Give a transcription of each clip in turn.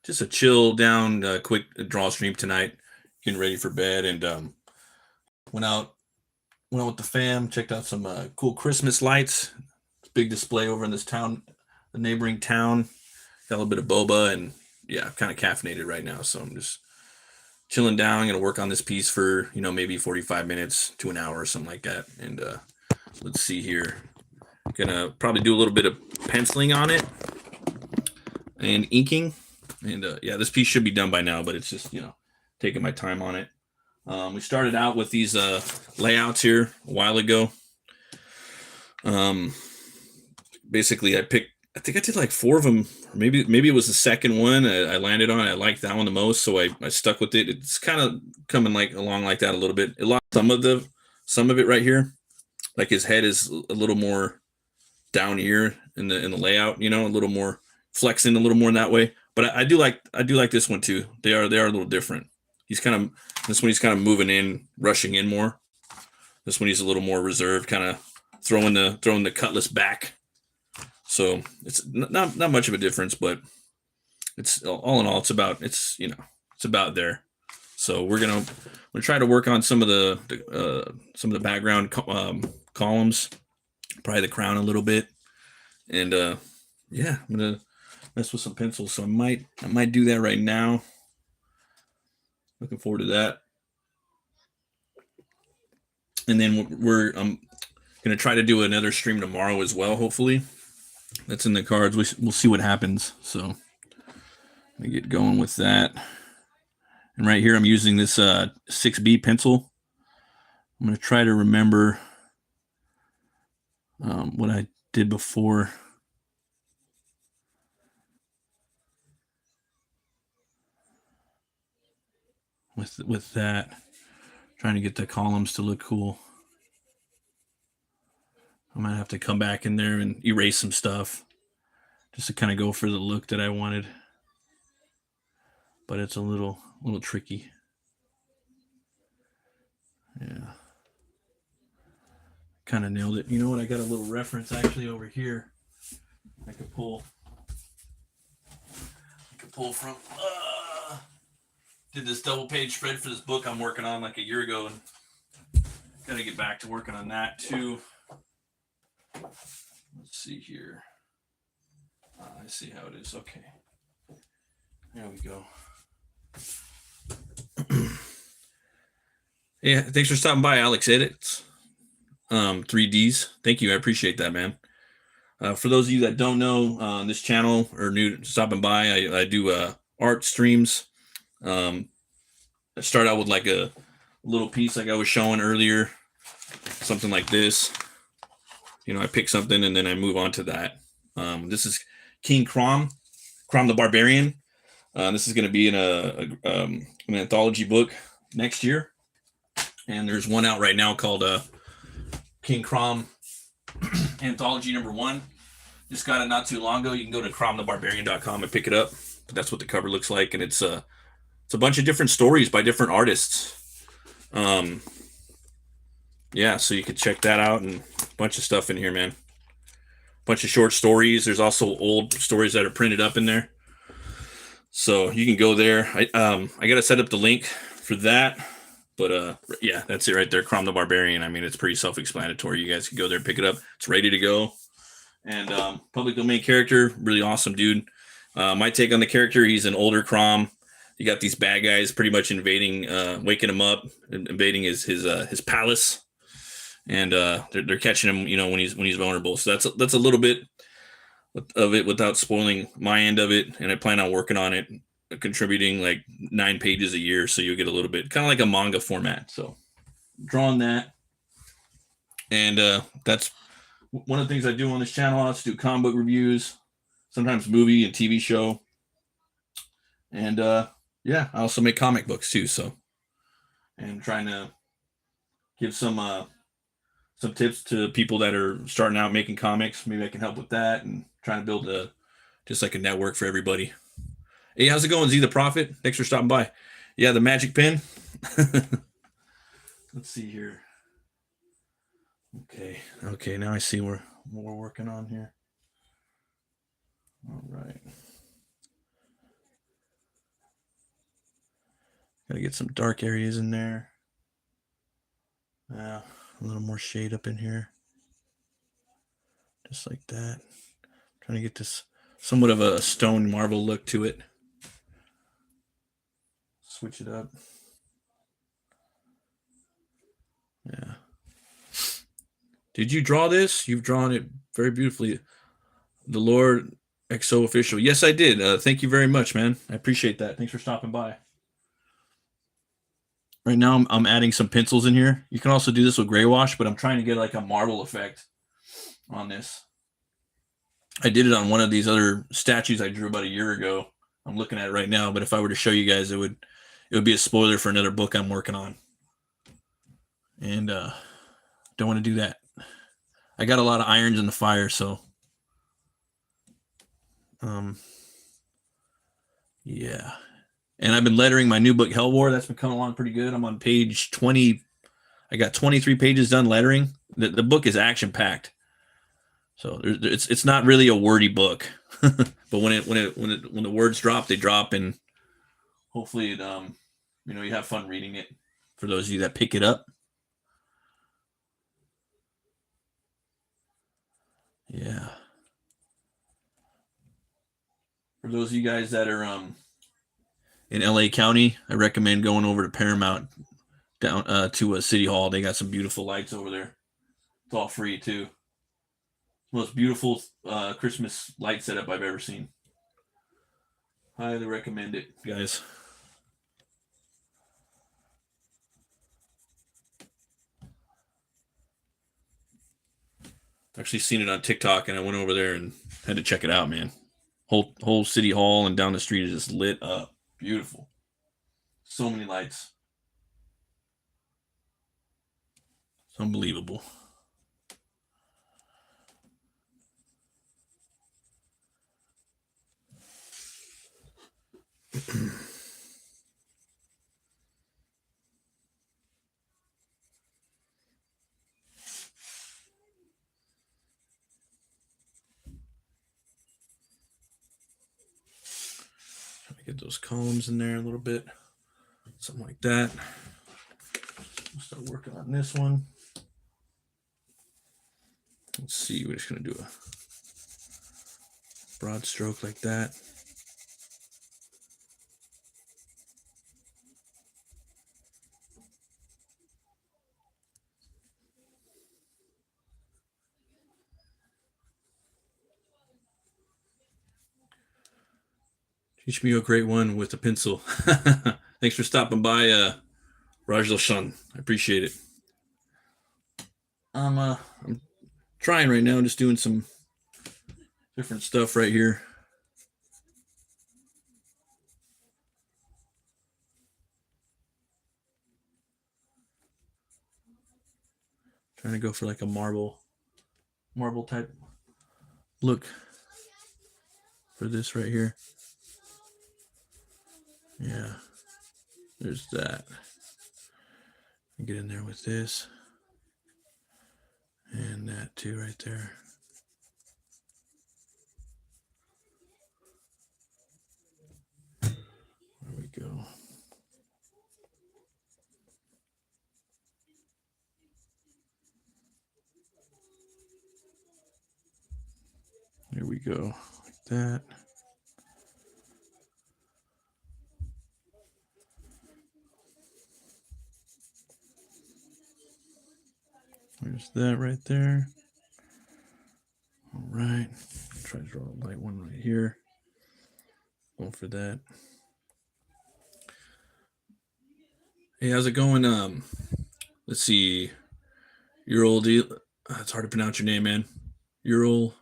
just a chill down, quick draw stream tonight. Getting ready for bed, and went out went out with the fam. Checked out some cool Christmas lights. Big display over in this town, the neighboring town. Got a little bit of boba, and yeah, I'm kind of caffeinated right now, so I'm just chilling down. Gonna work on this piece for maybe 45 minutes to an hour or something like that. And let's see here. Gonna probably do a little bit of penciling on it and inking. And yeah, this piece should be done by now, but it's just taking my time on it. We started out with these layouts here a while ago. Basically, I think I did like 4 of them, or maybe it was the second one I landed on. I liked that one the most, so I stuck with it. It's kind of coming along like that a little bit. It lost some of it right here. Like his head is a little more down here in the layout, a little more flexing, a little more in that way. But I do like this one too. They are a little different. This one he's kind of moving in, rushing in more. This one he's a little more reserved, kind of throwing the cutlass back. So it's not much of a difference, but it's all in all, it's about there. So we're gonna try to work on some of the background columns, probably the crown a little bit, and yeah, I'm gonna mess with some pencils. So I might do that right now. Looking forward to that. And then I'm gonna try to do another stream tomorrow as well. Hopefully, that's in the cards. We'll see what happens. So let me get going with that. And right here, I'm using this 6B pencil. I'm gonna try to remember what I did before. With that, trying to get the columns to look cool. I might have to come back in there and erase some stuff just to kind of go for the look that I wanted. But it's a little tricky. Yeah. Kind of nailed it. You know what? I got a little reference actually over here. I could pull from. Did this double page spread for this book I'm working on like a year ago, and gotta get back to working on that too. Let's see here. I see how it is. Okay. There we go. Yeah, thanks for stopping by, Alex Edits. 3Ds. Thank you. I appreciate that, man. For those of you that don't know, on this channel or new stopping by, I do art streams. I start out with like a little piece like I was showing earlier, something like this. I pick something and then I move on to that. This is King Crom the Barbarian. This is going to be in an anthology book next year. And there's one out right now called King Crom Anthology #1. Just got it not too long ago. You can go to cromthebarbarian.com and pick it up. But that's what the cover looks like. And it's a bunch of different stories by different artists. Yeah, so you can check that out, and a bunch of stuff in here, man. Bunch of short stories. There's also old stories that are printed up in there. So you can go there. I got to set up the link for that. But yeah, that's it right there. Crom the Barbarian. I mean, it's pretty self-explanatory. You guys can go there, pick it up. It's ready to go. And public domain character, really awesome dude. My take on the character, he's an older Crom. You got these bad guys pretty much invading, waking him up, invading his palace, and they're catching him, when he's vulnerable. So that's a little bit of it without spoiling my end of it. And I plan on working on it, contributing like 9 pages a year, so you'll get a little bit kind of like a manga format. So drawing that, and that's one of the things I do on this channel. I also do comic book reviews, sometimes movie and TV show, and yeah, I also make comic books too. So, and I'm trying to give some tips to people that are starting out making comics. Maybe I can help with that, and trying to build just like a network for everybody. Hey, how's it going, Z the Prophet? Thanks for stopping by. Yeah, the magic pen. Let's see here. Okay, now I see what we're working on here. All right. Gotta get some dark areas in there. Yeah, a little more shade up in here. Just like that. Trying to get this somewhat of a stone marble look to it. Switch it up. Yeah. Did you draw this? You've drawn it very beautifully. The Lord XO official. Yes, I did. Thank you very much, man. I appreciate that. Thanks for stopping by. Right now, I'm adding some pencils in here. You can also do this with gray wash, but I'm trying to get like a marble effect on this. I did it on one of these other statues I drew about a year ago. I'm looking at it right now, but if I were to show you guys, it would be a spoiler for another book I'm working on. And don't want to do that. I got a lot of irons in the fire, so yeah. And I've been lettering my new book, Hell War. That's been coming along pretty good. I'm on page 20. I got 23 pages done lettering. The book is action packed, so it's not really a wordy book, but when the words drop, they drop, and hopefully it you have fun reading it. For those of you that pick it up, yeah. For those of you guys that are in LA County, I recommend going over to Paramount down to a City Hall. They got some beautiful lights over there. It's all free too. Most beautiful Christmas light setup I've ever seen. Highly recommend it, guys. Actually seen it on TikTok, and I went over there and had to check it out, man. Whole City Hall and down the street is just lit up. Beautiful. So many lights. It's unbelievable. Get those columns in there a little bit, something like that. We'll start working on this one. Let's see, we're just going to do a broad stroke like that. Teach me a great one with a pencil. Thanks for stopping by, Rajlashan. I appreciate it. I'm trying right now, just doing some different stuff right here. Trying to go for like a marble type look for this right here. Yeah, there's that. Get in there with this and that too right there. There we go. There we go, like that. There's that right there. All right. Try to draw a light one right here. Going for that. Hey, how's it going? Let's see. It's hard to pronounce your name, man. Ural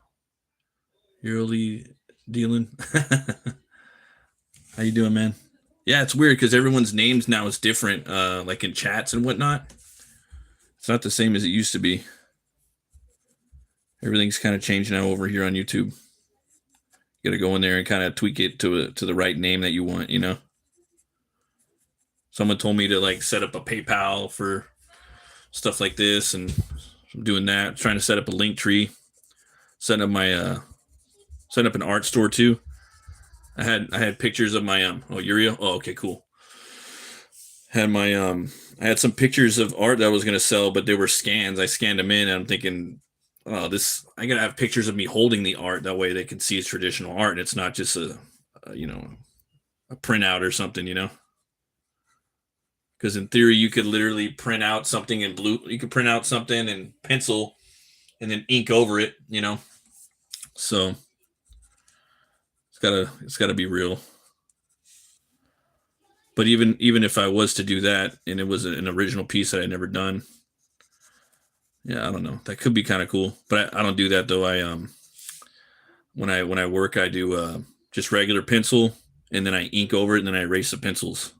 Dealing. How you doing, man? Yeah, it's weird because everyone's names now is different, like in chats and whatnot. It's not the same as it used to be. Everything's kind of changed now over here on YouTube. You got to go in there and kind of tweak it to the right name that you want, you know. Someone told me to like set up a PayPal for stuff like this, and I'm doing that. I'm trying to set up a Linktree, setting up an art store too. I had pictures of my Uriel. Oh, okay, cool. Had my I had some pictures of art that I was gonna sell, but they were scans. I scanned them in, and I'm thinking, oh, this I gotta have pictures of me holding the art. That way they can see it's traditional art, and it's not just a printout or something, Because in theory, you could literally print out something in blue. You could print out something in pencil and then ink over it. So it's gotta be real. But even if I was to do that and it was an original piece that I'd never done, yeah, I don't know. That could be kind of cool. But I don't do that though. I when I work, I do just regular pencil, and then I ink over it, and then I erase the pencils,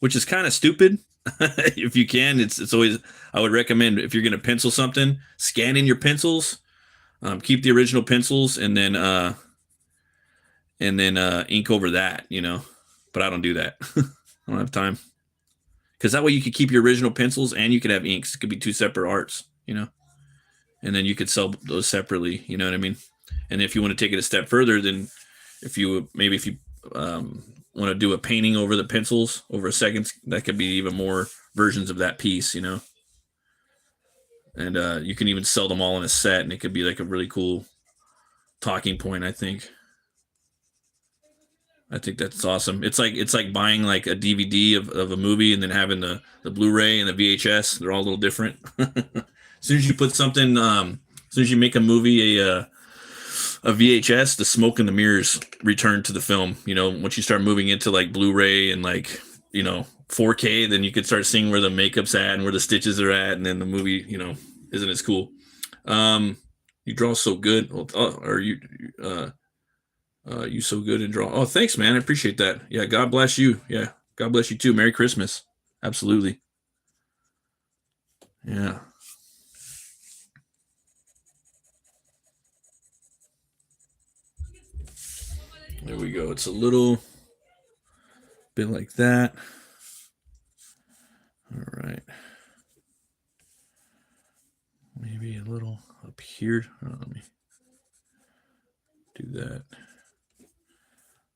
which is kind of stupid. If you can, it's always I would recommend if you're going to pencil something, scan in your pencils, keep the original pencils, and then ink over that. But I don't do that. I don't have time because that way you could keep your original pencils and you could have inks. It could be two separate arts. And then you could sell those separately. You know what I mean? And if you want to take it a step further, then if you want to do a painting over the pencils over a second, that could be even more versions of that piece. And you can even sell them all in a set, and it could be like a really cool talking point. I think that's awesome. It's like buying like a DVD of a movie and then having the Blu-ray and the VHS. They're all a little different. As soon as you put something, as soon as you make a movie a VHS, the smoke and the mirrors return to the film. Once you start moving into like Blu-ray and like 4K, then you could start seeing where the makeup's at and where the stitches are at, and then the movie isn't as cool. You draw so good. Are you so good in draw? Oh, thanks, man. I appreciate that. Yeah, God bless you. Yeah, God bless you too. Merry Christmas. Absolutely. Yeah. There we go. It's a little bit like that. All right. Maybe a little up here. Let me do that.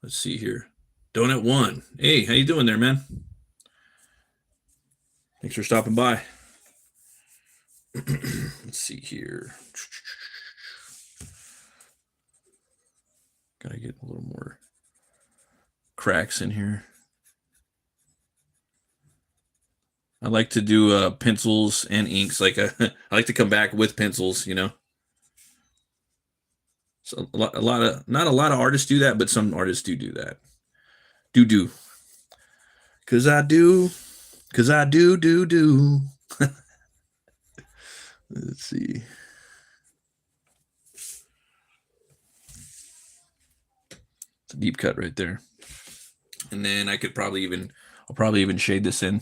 Let's see here. Donut One. Hey, how you doing there, man? Thanks for stopping by. Let's see here. Gotta get a little more cracks in here. I like to do pencils and inks. Like I like to come back with pencils. So not a lot of artists do that, but some artists do that. Do. Cause I do. Cause I do. Let's see. It's a deep cut right there. And then I'll probably even shade this in.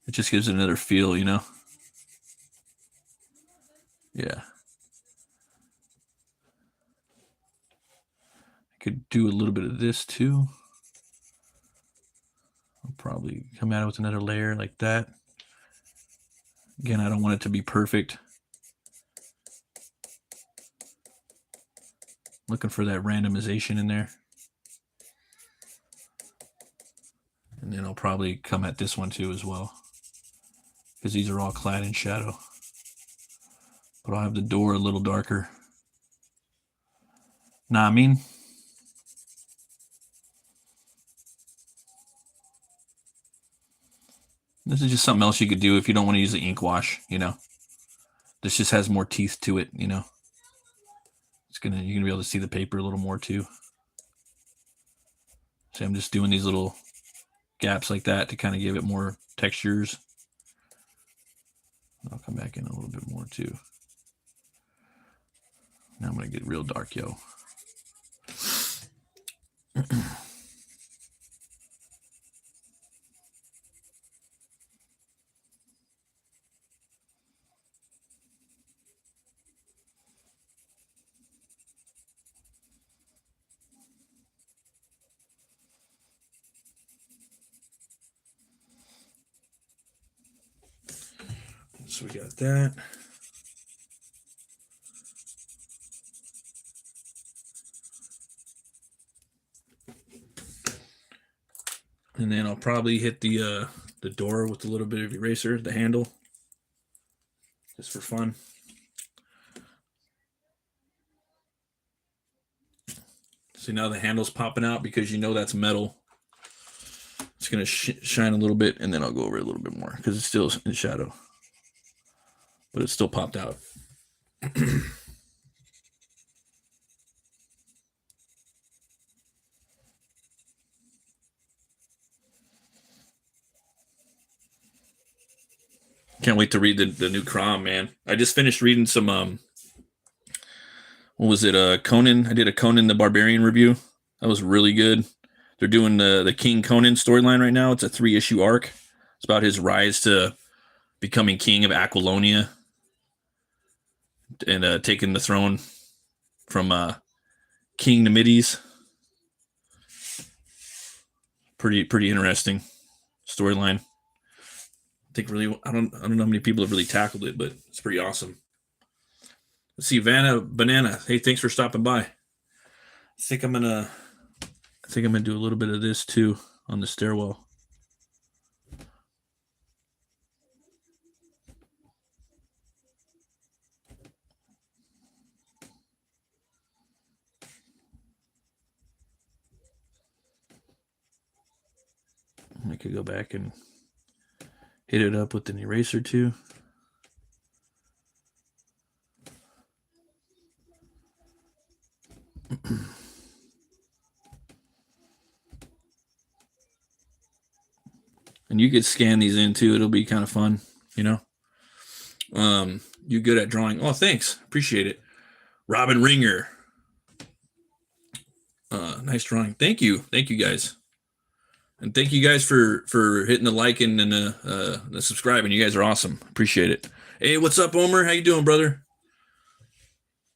It just gives it another feel. Yeah. I could do a little bit of this too. I'll probably come at it with another layer like that. Again, I don't want it to be perfect. Looking for that randomization in there. And then I'll probably come at this one too as well, because these are all clad in shadow. But I'll have the door a little darker. Nah, I mean, this is just something else you could do if you don't want to use the ink wash. This just has more teeth to it. You're gonna be able to see the paper a little more too. So I'm just doing these little gaps like that to kind of give it more textures. I'll come back in a little bit more too. Now I'm gonna get real dark, yo. So we got that. And then I'll probably hit the door with a little bit of eraser, the handle, just for fun. See, now the handle's popping out because you know that's metal. It's going to shine a little bit, and then I'll go over it a little bit more because it's still in shadow. But it's still popped out. Can't wait to read the new Crom, man. I just finished reading some, what was it, Conan? I did a Conan the Barbarian review. That was really good. They're doing the King Conan storyline right now. It's a 3-issue arc. It's about his rise to becoming king of Aquilonia and taking the throne from King Namides. Pretty interesting storyline. I think really I don't know how many people have really tackled it, but it's pretty awesome. Let's see, Vanna Banana. Hey, thanks for stopping by. I think I'm gonna do a little bit of this too on the stairwell. I could go back and hit it up with an eraser too. And you could scan these in too. It'll be kind of fun, you know. You good at drawing? Oh, thanks. Appreciate it. Robin Ringer. Nice drawing. Thank you guys. And thank you guys for hitting the like and the subscribing. You guys are awesome. Appreciate it. Hey, what's up, Omer? How you doing, brother?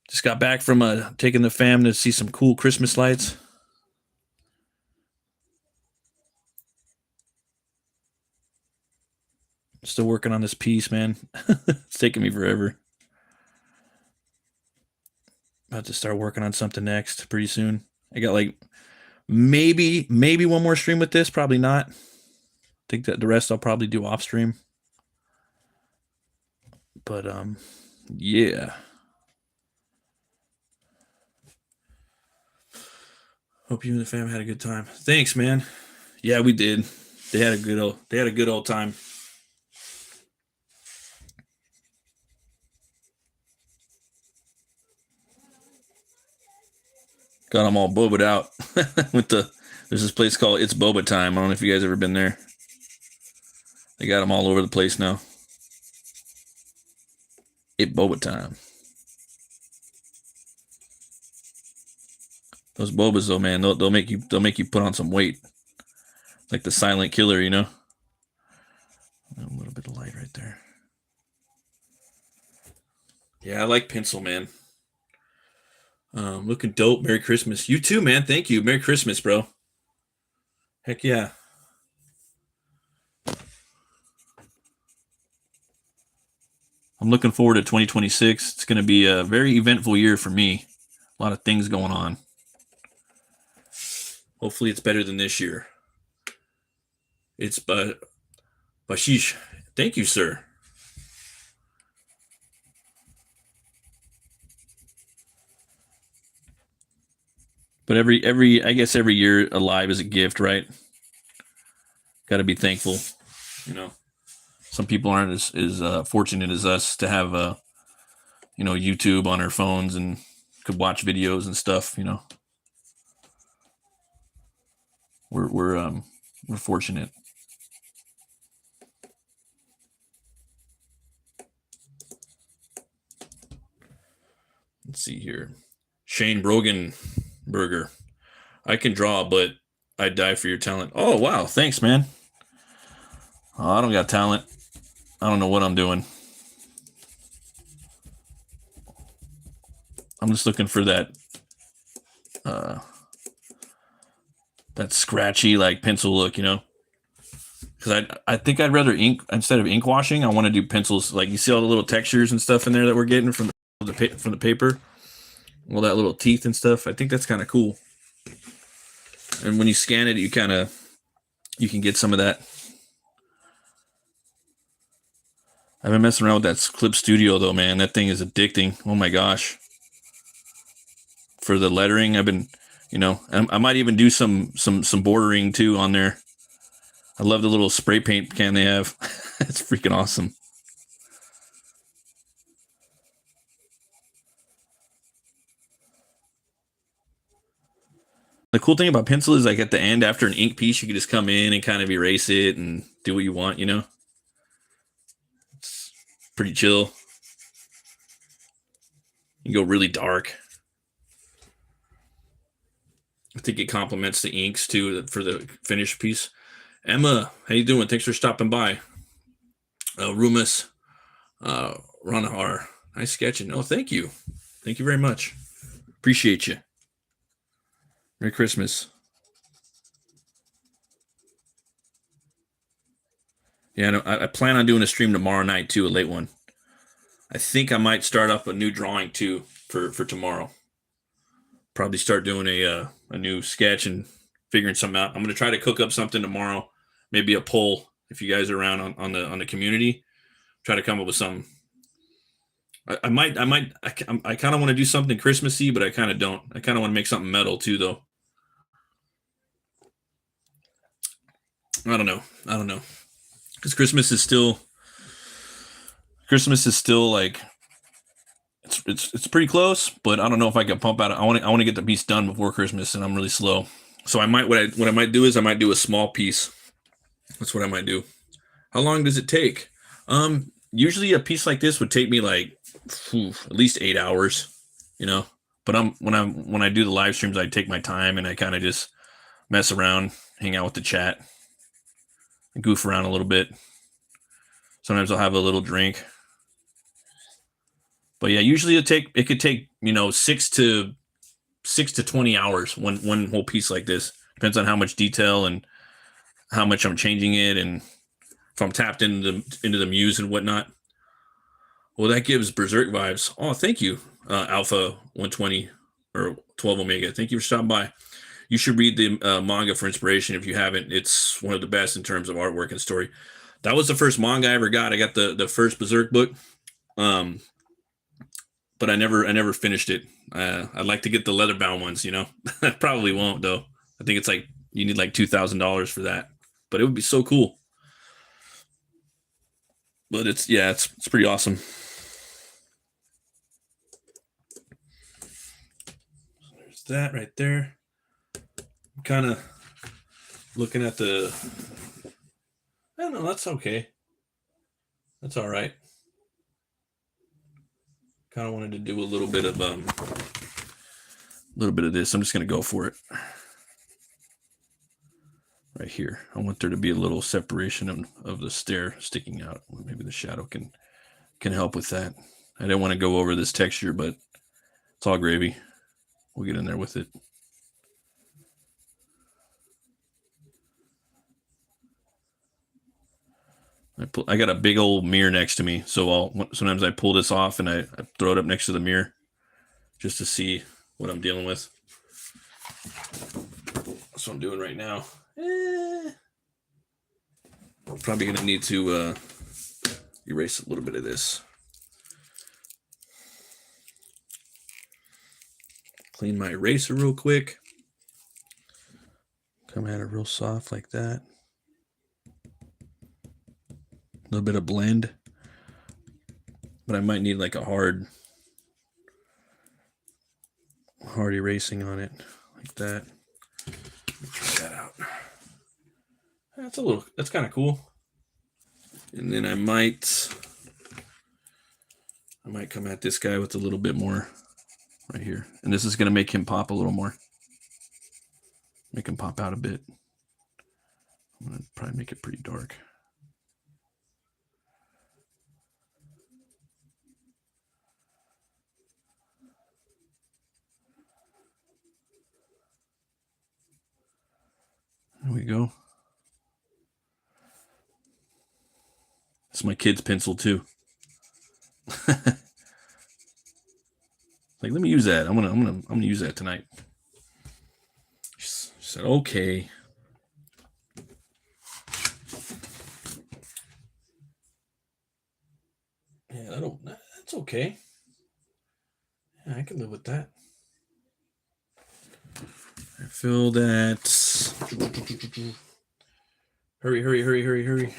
Just got back from taking the fam to see some cool Christmas lights. Still working on this piece, man. It's taking me forever. About to start working on something next pretty soon. I got like maybe one more stream with this. Probably not. I think that the rest I'll probably do off stream. But yeah. Hope you and the fam had a good time. Thanks, man. Yeah, we did. They had a good old time. Got them all bobaed out with there's this place called It's Boba Time. I don't know if you guys ever been there. They got them all over the place now. It Boba Time. Those bobas though, man, they'll make you put on some weight. Like the silent killer, you know. A little bit of light right there. Yeah, I like pencil, man. Looking dope. Merry Christmas. You too, man. Thank you. Merry Christmas, bro. Heck yeah. I'm looking forward to 2026. It's going to be a very eventful year for me. A lot of things going on. Hopefully it's better than this year. It's Bashish. Thank you, sir. But I guess every year alive is a gift, right? Got to be thankful, you know. Some people aren't as fortunate as us to have YouTube on our phones and could watch videos and stuff, you know. We're fortunate. Let's see here. Shane Brogan Burger. I can draw, but I'd die for your talent. Oh, wow. Thanks, man. Oh, I don't got talent. I don't know what I'm doing. I'm just looking for that scratchy like pencil look, you know. Because I think I'd rather ink instead of ink washing. I want to do pencils. Like you see all the little textures and stuff in there that we're getting from the paper. All that little teeth and stuff. I think that's kind of cool. And when you scan it, you kind of you can get some of that. I've been messing around with that Clip Studio though, man. That thing is addicting. Oh my gosh. For the lettering, I've been, I might even do some bordering too on there. I love the little spray paint can they have. It's freaking awesome. The cool thing about pencil is like at the end, after an ink piece, you can just come in and kind of erase it and do what you want, It's pretty chill. You go really dark. I think it complements the inks too for the finished piece. Emma, how you doing? Thanks for stopping by. Rumus, Ranahar, nice sketching. Oh, thank you. Thank you very much. Appreciate you. Merry Christmas. Yeah, no, I plan on doing a stream tomorrow night too, a late one. I think I might start up a new drawing too for tomorrow. Probably start doing a new sketch and figuring something out. I'm gonna try to cook up something tomorrow. Maybe a poll if you guys are around on the community. Try to come up with something. I kind of want to do something Christmassy, but I kind of don't. I kind of want to make something metal too, though. I don't know, because Christmas is still like it's pretty close, but I don't know if I can pump out. I want to get the piece done before Christmas, and I'm really slow. So I might what I might do is I might do a small piece. That's what I might do. How long does it take? Usually a piece like this would take me like at least 8 hours, But when I do the live streams, I take my time and I kind of just mess around, hang out with the chat, goof around a little bit. Sometimes I'll have a little drink. But yeah, usually it could take 6 to 20 hours one whole piece like this. Depends on how much detail and how much I'm changing it, and if I'm tapped into the muse and whatnot. Well, that gives Berserk vibes. Oh, thank you, Alpha 120 or 12 Omega. Thank you for stopping by. You should read the manga for inspiration if you haven't. It's one of the best in terms of artwork and story. That was the first manga I ever got. I got the first Berserk book, but I never finished it. I'd like to get the leather-bound ones. I probably won't though. I think it's like you need like $2,000 for that, but it would be so cool. But it's pretty awesome. There's that right there. I'm kind of looking at the. I don't know. That's okay. That's all right. Kind of wanted to do a little bit of this. I'm just gonna go for it. Right here. I want there to be a little separation of the stair sticking out. Maybe the shadow can help with that. I didn't want to go over this texture, but it's all gravy. We'll get in there with it. I got a big old mirror next to me, so sometimes I pull this off and I throw it up next to the mirror just to see what I'm dealing with. That's what I'm doing right now. I'm probably going to need to erase a little bit of this. Clean my eraser real quick. Come at it real soft like that. A little bit of blend. But I might need like a hard erasing on it like that. Try that out. That's kind of cool. And then I might come at this guy with a little bit more right here. And this is going to make him pop a little more. Make him pop out a bit. I'm going to probably make it pretty dark. There we go. It's my kid's pencil too. Like, let me use that. I'm gonna use that tonight. She said, okay. Okay. Yeah, I can live with that. I feel that. Hurry.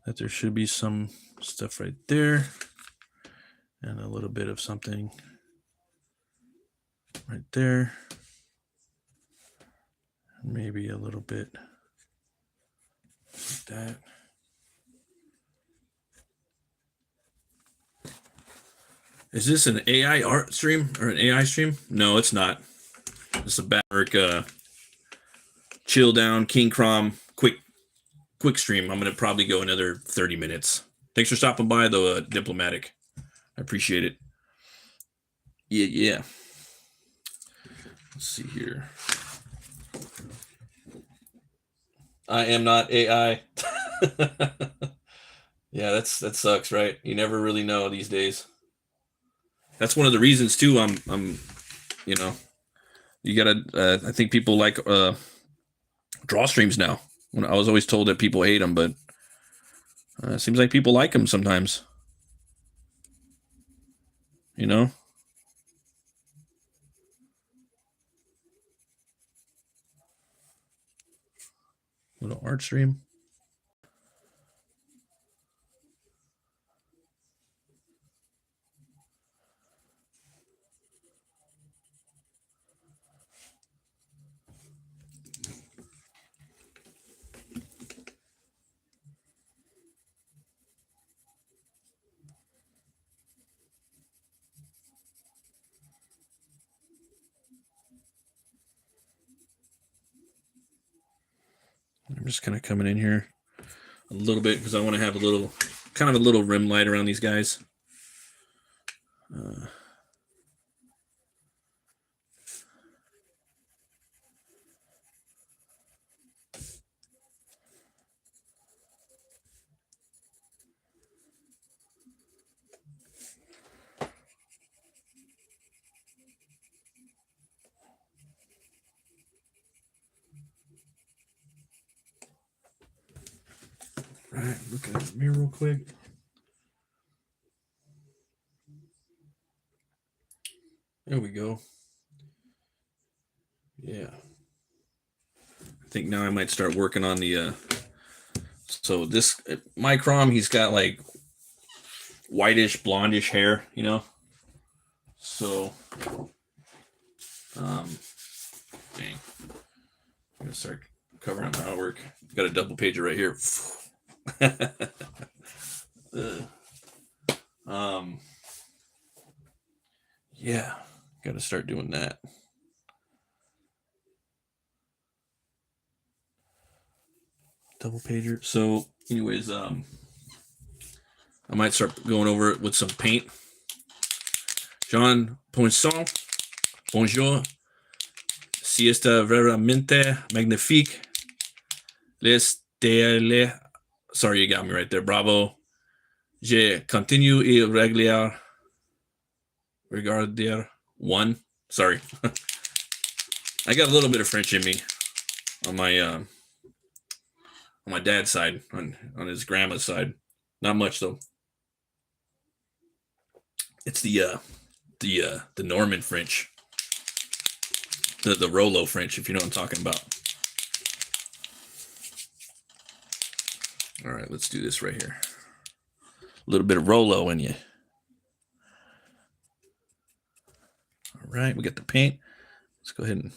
That there should be some stuff right there. And a little bit of something right there. Maybe a little bit like that. Is this an AI art stream or an AI stream? No, it's not. It's a BATT MURK chill down King Crom quick stream. I'm gonna probably go another 30 minutes. Thanks for stopping by, though, Diplomatic. I appreciate it. Yeah. Let's see here. I am not AI. Yeah, that sucks, right? You never really know these days. That's one of the reasons too. I'm you know, you gotta. I think people like draw streams now. When I was always told that people hate them, but it seems like people like them sometimes. You know. Little art stream. I'm just kind of coming in here a little bit because I want to have a little, kind of a little rim light around these guys. All right, look at the mirror real quick. There we go. Yeah. I think now I might start working on the so this my Crom, he's got like whitish blondish hair, you know. So dang. I'm gonna start covering up my artwork. Got a double pager right here. Yeah, got to start doing that. Double pager. So, anyways, I might start going over it with some paint. Jean Poinson, bonjour. Siesta veramente magnifique. Les tele. Sorry, you got me right there. Bravo. Je continue et regarder one. Sorry. I got a little bit of French in me on my dad's side, on his grandma's side. Not much though. It's the Norman French. The Rolo French, if you know what I'm talking about. All right, let's do this right here. A little bit of Rolo in you. All right, we got the paint. Let's go ahead and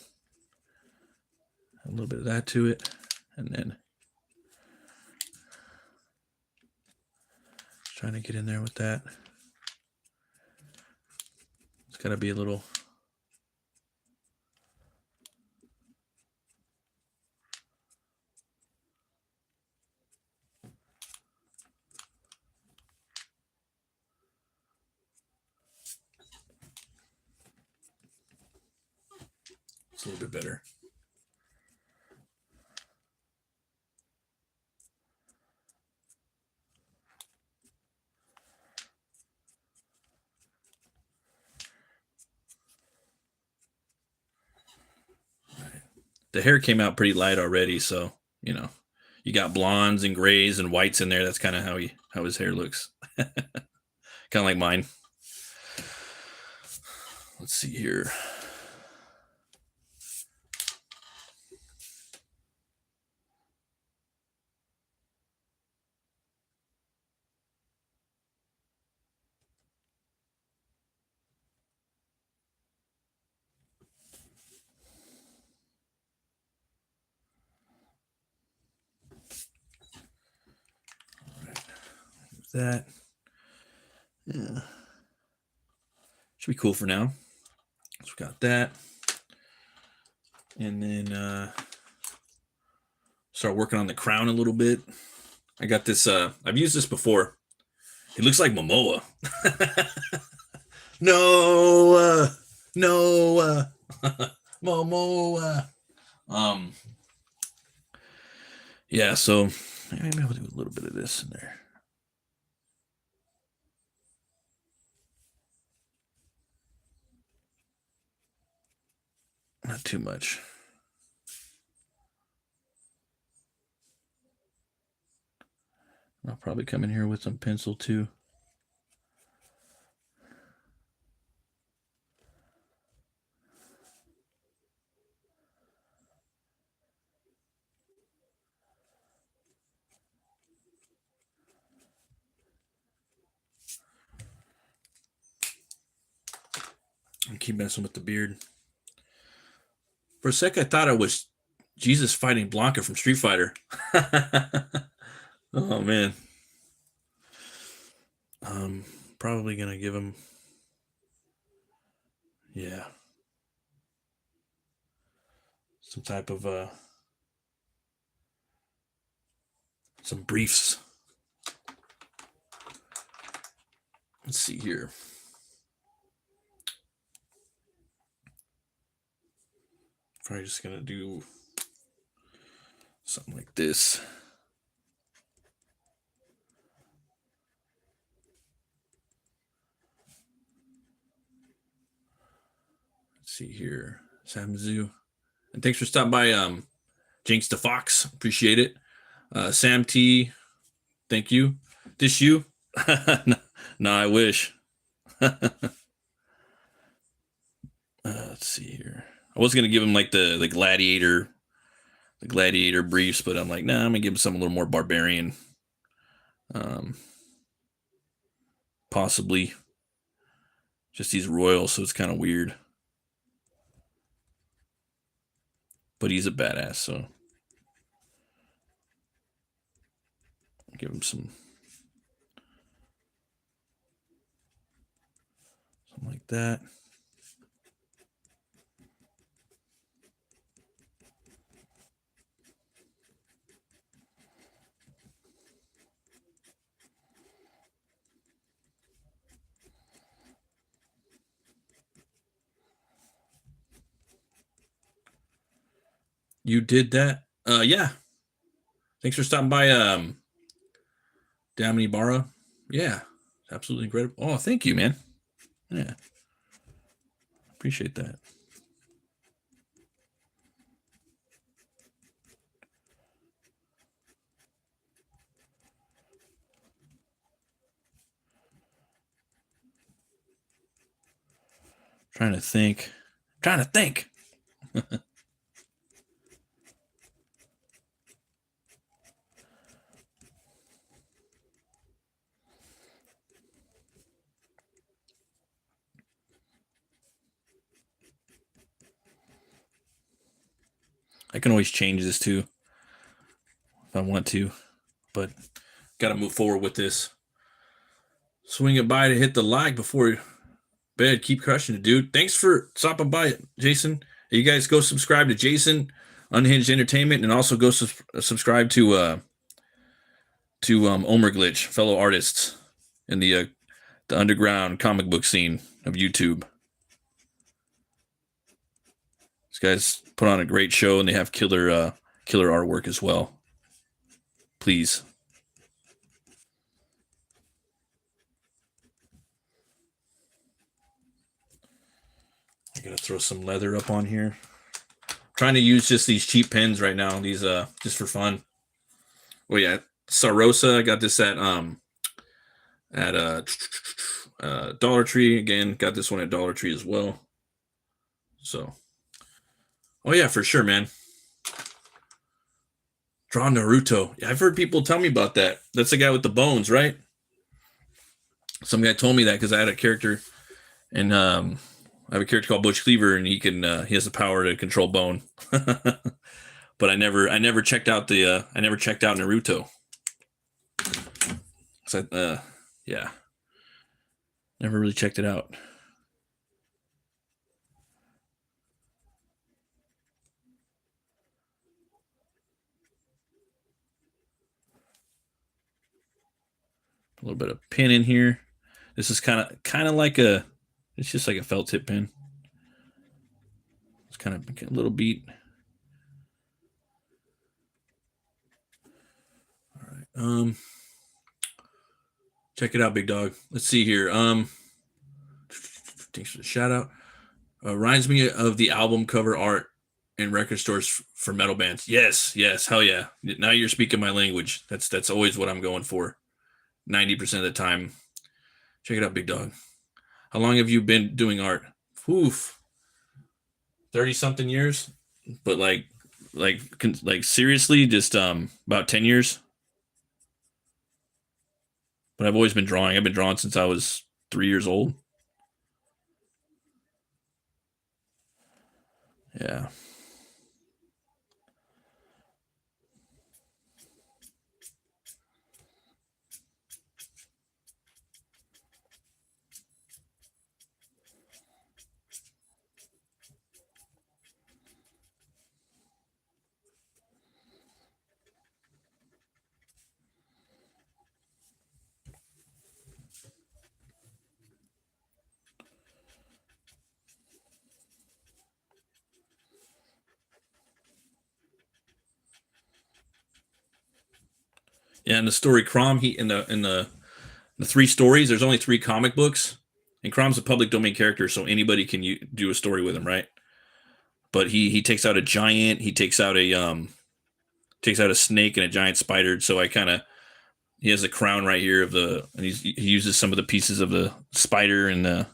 add a little bit of that to it, and then trying to get in there with that. It's got to be a little. It's a little bit better. The hair came out pretty light already, so you know, you got blondes and grays and whites in there. That's kind of how his hair looks. Kind kind of like mine. Let's see here. That, yeah, should be cool for now. So we got that, and then start working on the crown a little bit. I got this. I've used this before. It looks like Momoa. No, Momoa. Yeah. So maybe I'll do a little bit of this in there. Not too much. I'll probably come in here with some pencil too. And keep messing with the beard. For a sec, I thought it was Jesus fighting Blanca from Street Fighter. Oh, man. Probably going to give him... Yeah. Some type of... some briefs. Let's see here. Probably just going to do something like this. Let's see here. Samzu. And thanks for stopping by, Jinx the Fox. Appreciate it. Sam T. Thank you. This you? No, I wish. Let's see here. I was gonna give him like the gladiator briefs, but I'm like, nah, I'm gonna give him something a little more barbarian. Possibly. Just he's royal, so it's kind of weird. But he's a badass, so I'll give him something like that. You did that? Yeah. Thanks for stopping by, Damini Barra. Yeah, absolutely incredible. Oh, thank you, man. Yeah. Appreciate that. Trying to think. I can always change this too if I want to, but got to move forward with this. Swing it by to hit the like before bed. Keep crushing it, dude. Thanks for stopping by, Jason. You guys go subscribe to Jason Unhinged Entertainment, and also go subscribe to Omer Glitch, fellow artists in the underground comic book scene of YouTube. These guys put on a great show, and they have killer artwork as well. Please. I gotta throw some leather up on here. I'm trying to use just these cheap pens right now. These just for fun. Oh yeah, Sarosa. I got this at Dollar Tree again. Got this one at Dollar Tree as well. So, oh yeah, for sure, man. Draw Naruto. Yeah, I've heard people tell me about that. That's the guy with the bones, right? Some guy told me that because I had a character, and I have a character called Butch Cleaver, and he has the power to control bone. But I never checked out I never checked out Naruto. So, yeah, never really checked it out. A little bit of pin in here. This is kind of like it's just like a felt tip pin. It's kind of a little beat. All right. Check it out, big dog. Let's see here. Thanks for the shout out. Reminds me of the album cover art in record stores for metal bands. Yes, yes, hell yeah. Now you're speaking my language. That's always what I'm going for. 90% of the time. Check it out, big dog. How long have you been doing art? Oof. 30 something years, but like seriously, just about 10 years. But I've always been drawing. I've been drawing since I was 3 years old. Yeah. Yeah, in the story Crom, he in the three stories, there's only three comic books, and Crom's a public domain character, so anybody can do a story with him, right? But he takes out a giant, he takes out a snake and a giant spider. So I kind of he has a crown right here and he uses some of the pieces of the spider and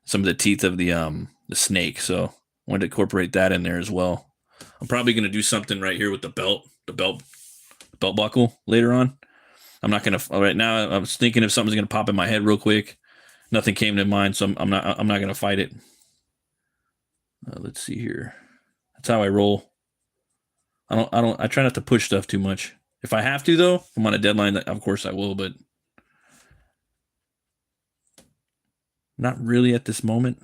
some of the teeth of the snake. So I wanted to incorporate that in there as well. I'm probably going to do something right here with the belt buckle later on. I'm not gonna right now. I was thinking if something's gonna pop in my head real quick. Nothing came to mind, so I'm not gonna fight it. Let's see here. That's how I roll. I try not to push stuff too much. If I have to though, if I'm on a deadline, of course I will, but not really at this moment.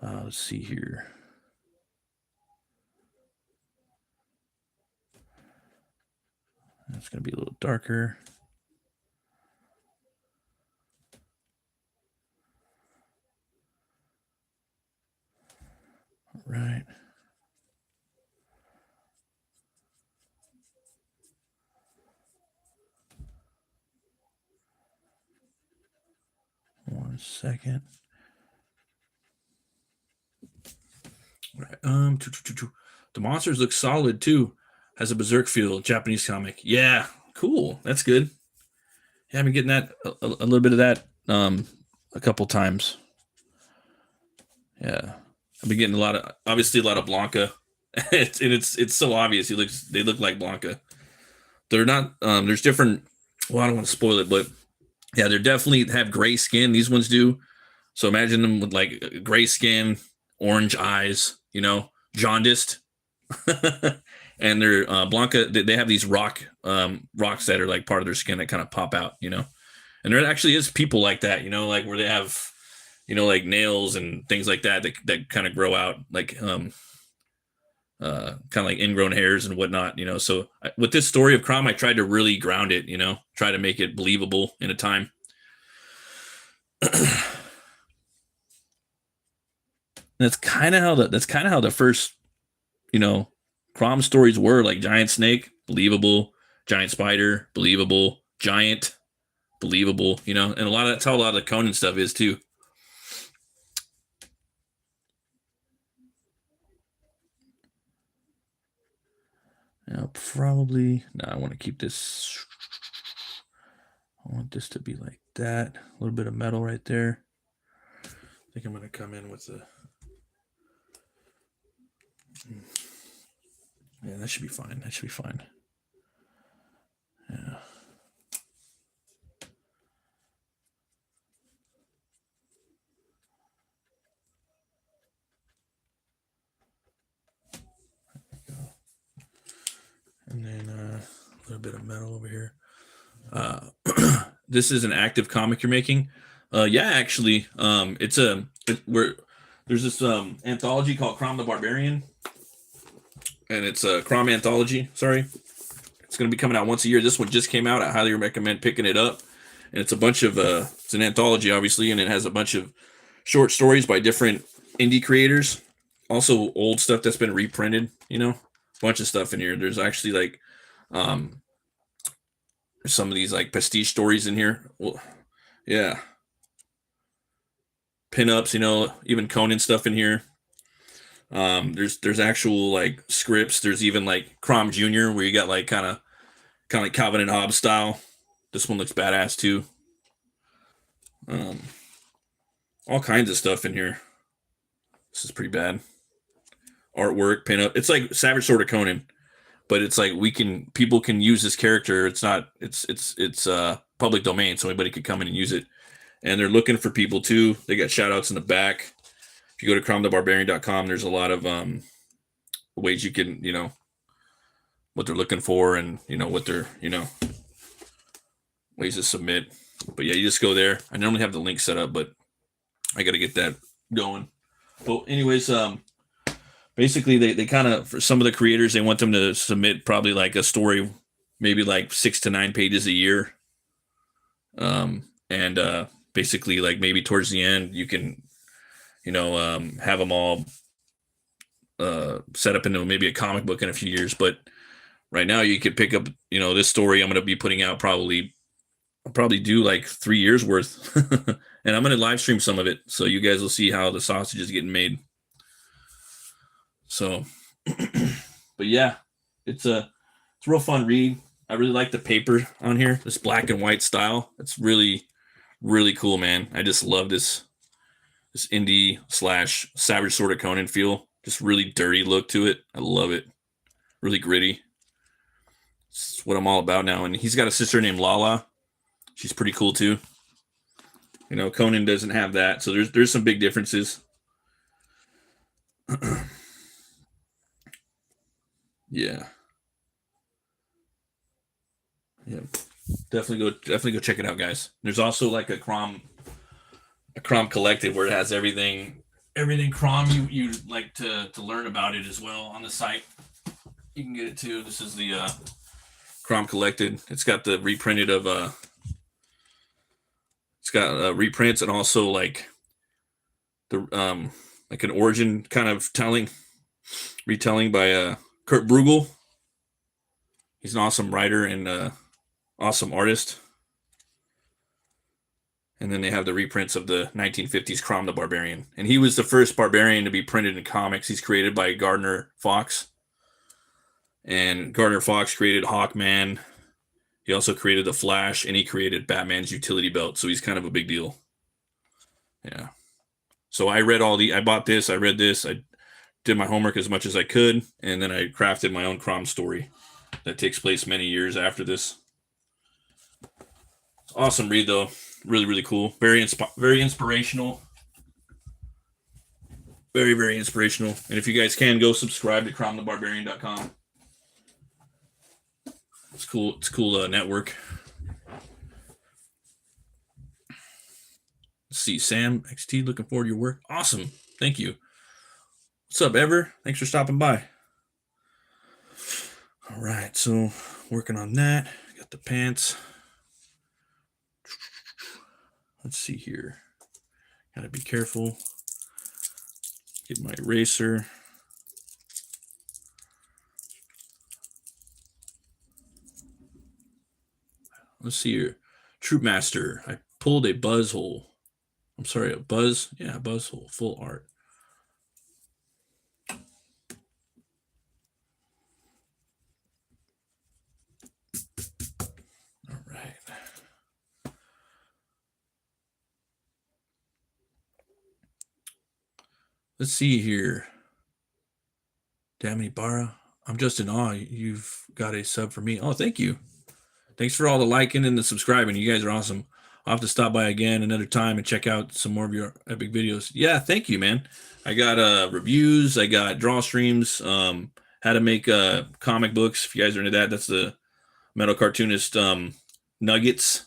Let's see here. That's gonna be a little darker. All right. One second. All right. The monsters look solid too. Has a berserk feel. Japanese comic. Yeah, cool. That's good. Yeah, I've been getting that a little bit of that a couple times. Yeah, I've been getting obviously a lot of Blanca. It's so obvious. They look like Blanca. They're not. There's different. Well, I don't want to spoil it, but yeah, they definitely have gray skin. These ones do. So imagine them with like gray skin, orange eyes. Jaundiced. And they're Blanca. They have these rocks that are like part of their skin that kind of pop out. And there actually is people like that. Like where they have like nails and things like that kind of grow out, like kind of like ingrown hairs and whatnot. So with this story of Crom, I tried to really ground it. Try to make it believable in a time. That's kind of how the first Crom stories were, like giant snake, believable, giant spider, believable, giant, believable. And that's how a lot of the Conan stuff is too. Now, probably. No, I want to keep this. I want this to be like that. A little bit of metal right there. I think I'm going to come in with the... Yeah, that should be fine. That should be fine. Yeah. And then a little bit of metal over here. This is an active comic you're making. Yeah, actually, there's this anthology called Crom the Barbarian, and it's a Crom anthology. Sorry, it's going to be coming out once a year. This one just came out. I highly recommend picking it up. And it's a bunch of it's an anthology, obviously, and it has a bunch of short stories by different indie creators. Also, old stuff that's been reprinted. A bunch of stuff in here. There's actually like some of these like pastiche stories in here. Well, yeah, pinups. Even Conan stuff in here. There's actual like scripts. There's even like Crom Jr. where you got like kind of like Calvin and Hobbes style. This one looks badass too. All kinds of stuff in here. This is pretty bad. Artwork, pinup. It's like Savage Sword of Conan, but it's like people can use this character. It's public domain, so anybody could come in and use it. And they're looking for people too. They got shout outs in the back. If you go to cromthebarbarian.com, there's a lot of ways you can, what they're looking for and what they're, ways to submit. But yeah, you just go there. I normally have the link set up, but I got to get that going. But anyways, basically they kind of, for some of the creators, they want them to submit probably like a story, maybe like 6 to 9 pages a year. And basically like maybe towards the end, you can, have them all set up into maybe a comic book in a few years. But right now you could pick up, this story I'm going to be putting out I'll probably do like 3 years worth. And I'm going to live stream some of it. So you guys will see how the sausage is getting made. So, but yeah, it's a real fun read. I really like the paper on here, this black and white style. It's really, really cool, man. I just love this indie / Savage Sword of Conan feel. Just really dirty look to it. I love it. Really gritty. It's what I'm all about now. And he's got a sister named Lala. She's pretty cool too. Conan doesn't have that, so there's some big differences. Yeah. Yeah. Definitely go check it out, guys. There's also like a Crom collective where it has everything Crom you like to learn about it as well on the site. You can get it too. This is the Crom collected. It's got the reprinted of it's got reprints and also like the like an origin kind of retelling by Kurt Bruegel. He's an awesome writer and awesome artist. And then they have the reprints of the 1950s Crom the Barbarian. And he was the first barbarian to be printed in comics. He's created by Gardner Fox. And Gardner Fox created Hawkman. He also created The Flash, and he created Batman's utility belt. So he's kind of a big deal. Yeah. So I bought this, I read this, I did my homework as much as I could, and then I crafted my own Crom story that takes place many years after this. Awesome read, though. Really, really cool. Very inspirational. Very, very inspirational. And if you guys can, go subscribe to cromthebarbarian.com. It's cool. It's a cool network. Let's see, Sam XT, looking forward to your work. Awesome. Thank you. What's up, Ever? Thanks for stopping by. All right, so working on that. Got the pants. Let's see here. Gotta be careful. Get my eraser. Let's see here. Troop Master. I pulled a buzz hole. I'm sorry, a buzz. Yeah, a buzz hole. Full art. All right. Let's see here. Damini Barra. I'm just in awe. You've got a sub for me. Oh, thank you. Thanks for all the liking and the subscribing. You guys are awesome. I'll have to stop by again another time and check out some more of your epic videos. Yeah, thank you, man. I got reviews. I got draw streams. How to make comic books. If you guys are into that, that's the Metal Cartoonist nuggets.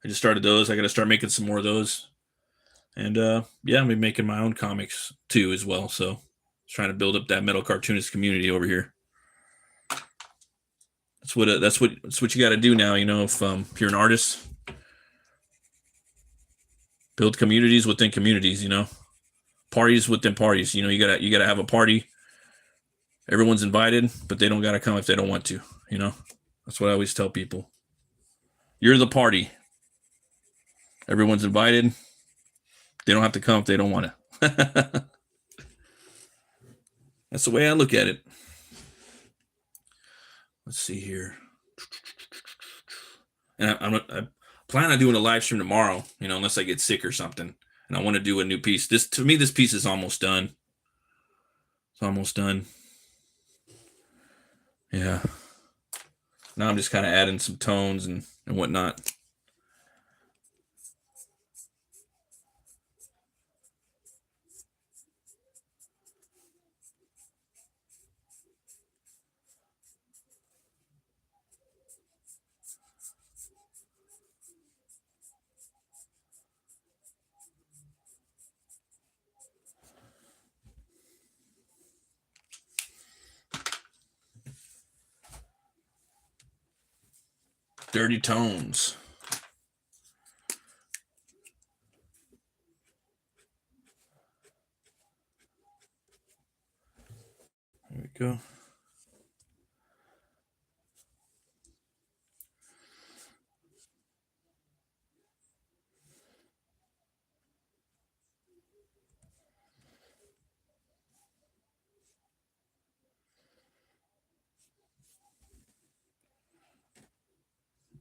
I just started those. I got to start making some more of those. And yeah, I'm making my own comics too as well. So trying to build up that Metal Cartoonist community over here. That's what you got to do now. You know, if you're an artist, build communities within communities. You know, parties within parties. You know, you gotta have a party. Everyone's invited, but they don't gotta come if they don't want to. You know, that's what I always tell people. You're the party. Everyone's invited. They don't have to come if they don't want to. That's the way I look at it. Let's see here. And I plan on doing a live stream tomorrow, you know, unless I get sick or something. And I want to do a new piece. To me, this piece is almost done. It's almost done. Yeah. Now I'm just kind of adding some tones and whatnot. Dirty tones. There we go.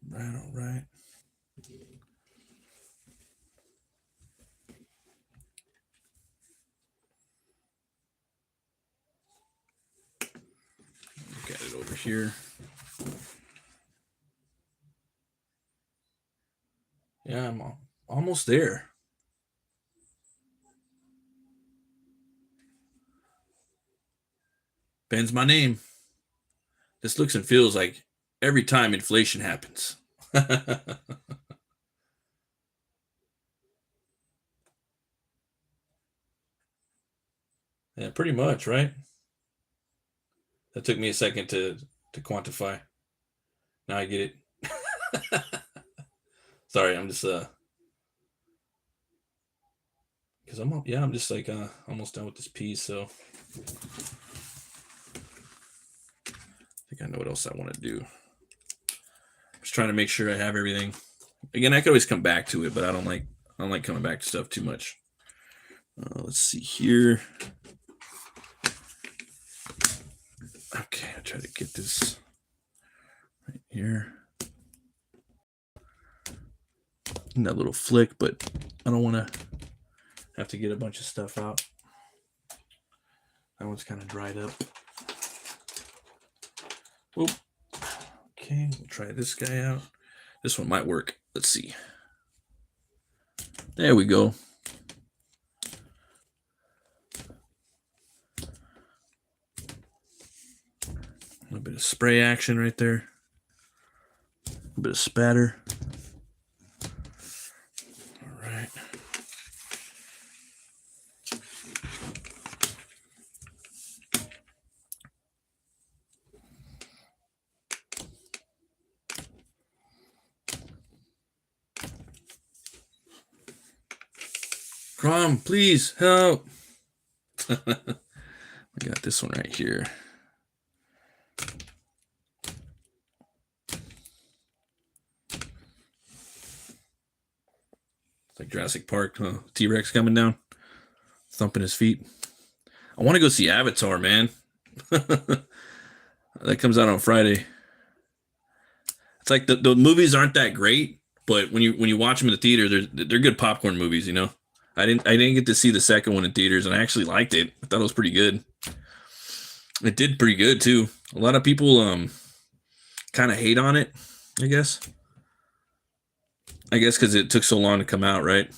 Right, all right. Got it over here. Yeah, I'm almost there. Ben's my name. This looks and feels like every time inflation happens. Yeah, pretty much, right? That took me a second to quantify. Now I get it. Sorry, I'm just because I'm just like almost done with this piece, so I think I know what else I want to do. Just trying to make sure I have everything. Again, I could always come back to it, but I don't like coming back to stuff too much. Let's see here. Okay, I'll try to get this right here. That little flick, but I don't want to have to get a bunch of stuff out. That one's kind of dried up. Whoop. Okay, we'll try this guy out. This one might work. Let's see. There we go. A little bit of spray action right there. A little bit of spatter. All right. Crom, please help. I got this one right here. It's like Jurassic Park, T-Rex coming down, thumping his feet. I want to go see Avatar, man. That comes out on Friday. It's like the movies aren't that great, but when you watch them in the theater, they're good popcorn movies, you know. I didn't get to see the second one in theaters, and I actually liked it. I thought it was pretty good. It did pretty good too. A lot of people kind of hate on it, I guess. I guess because it took so long to come out, right?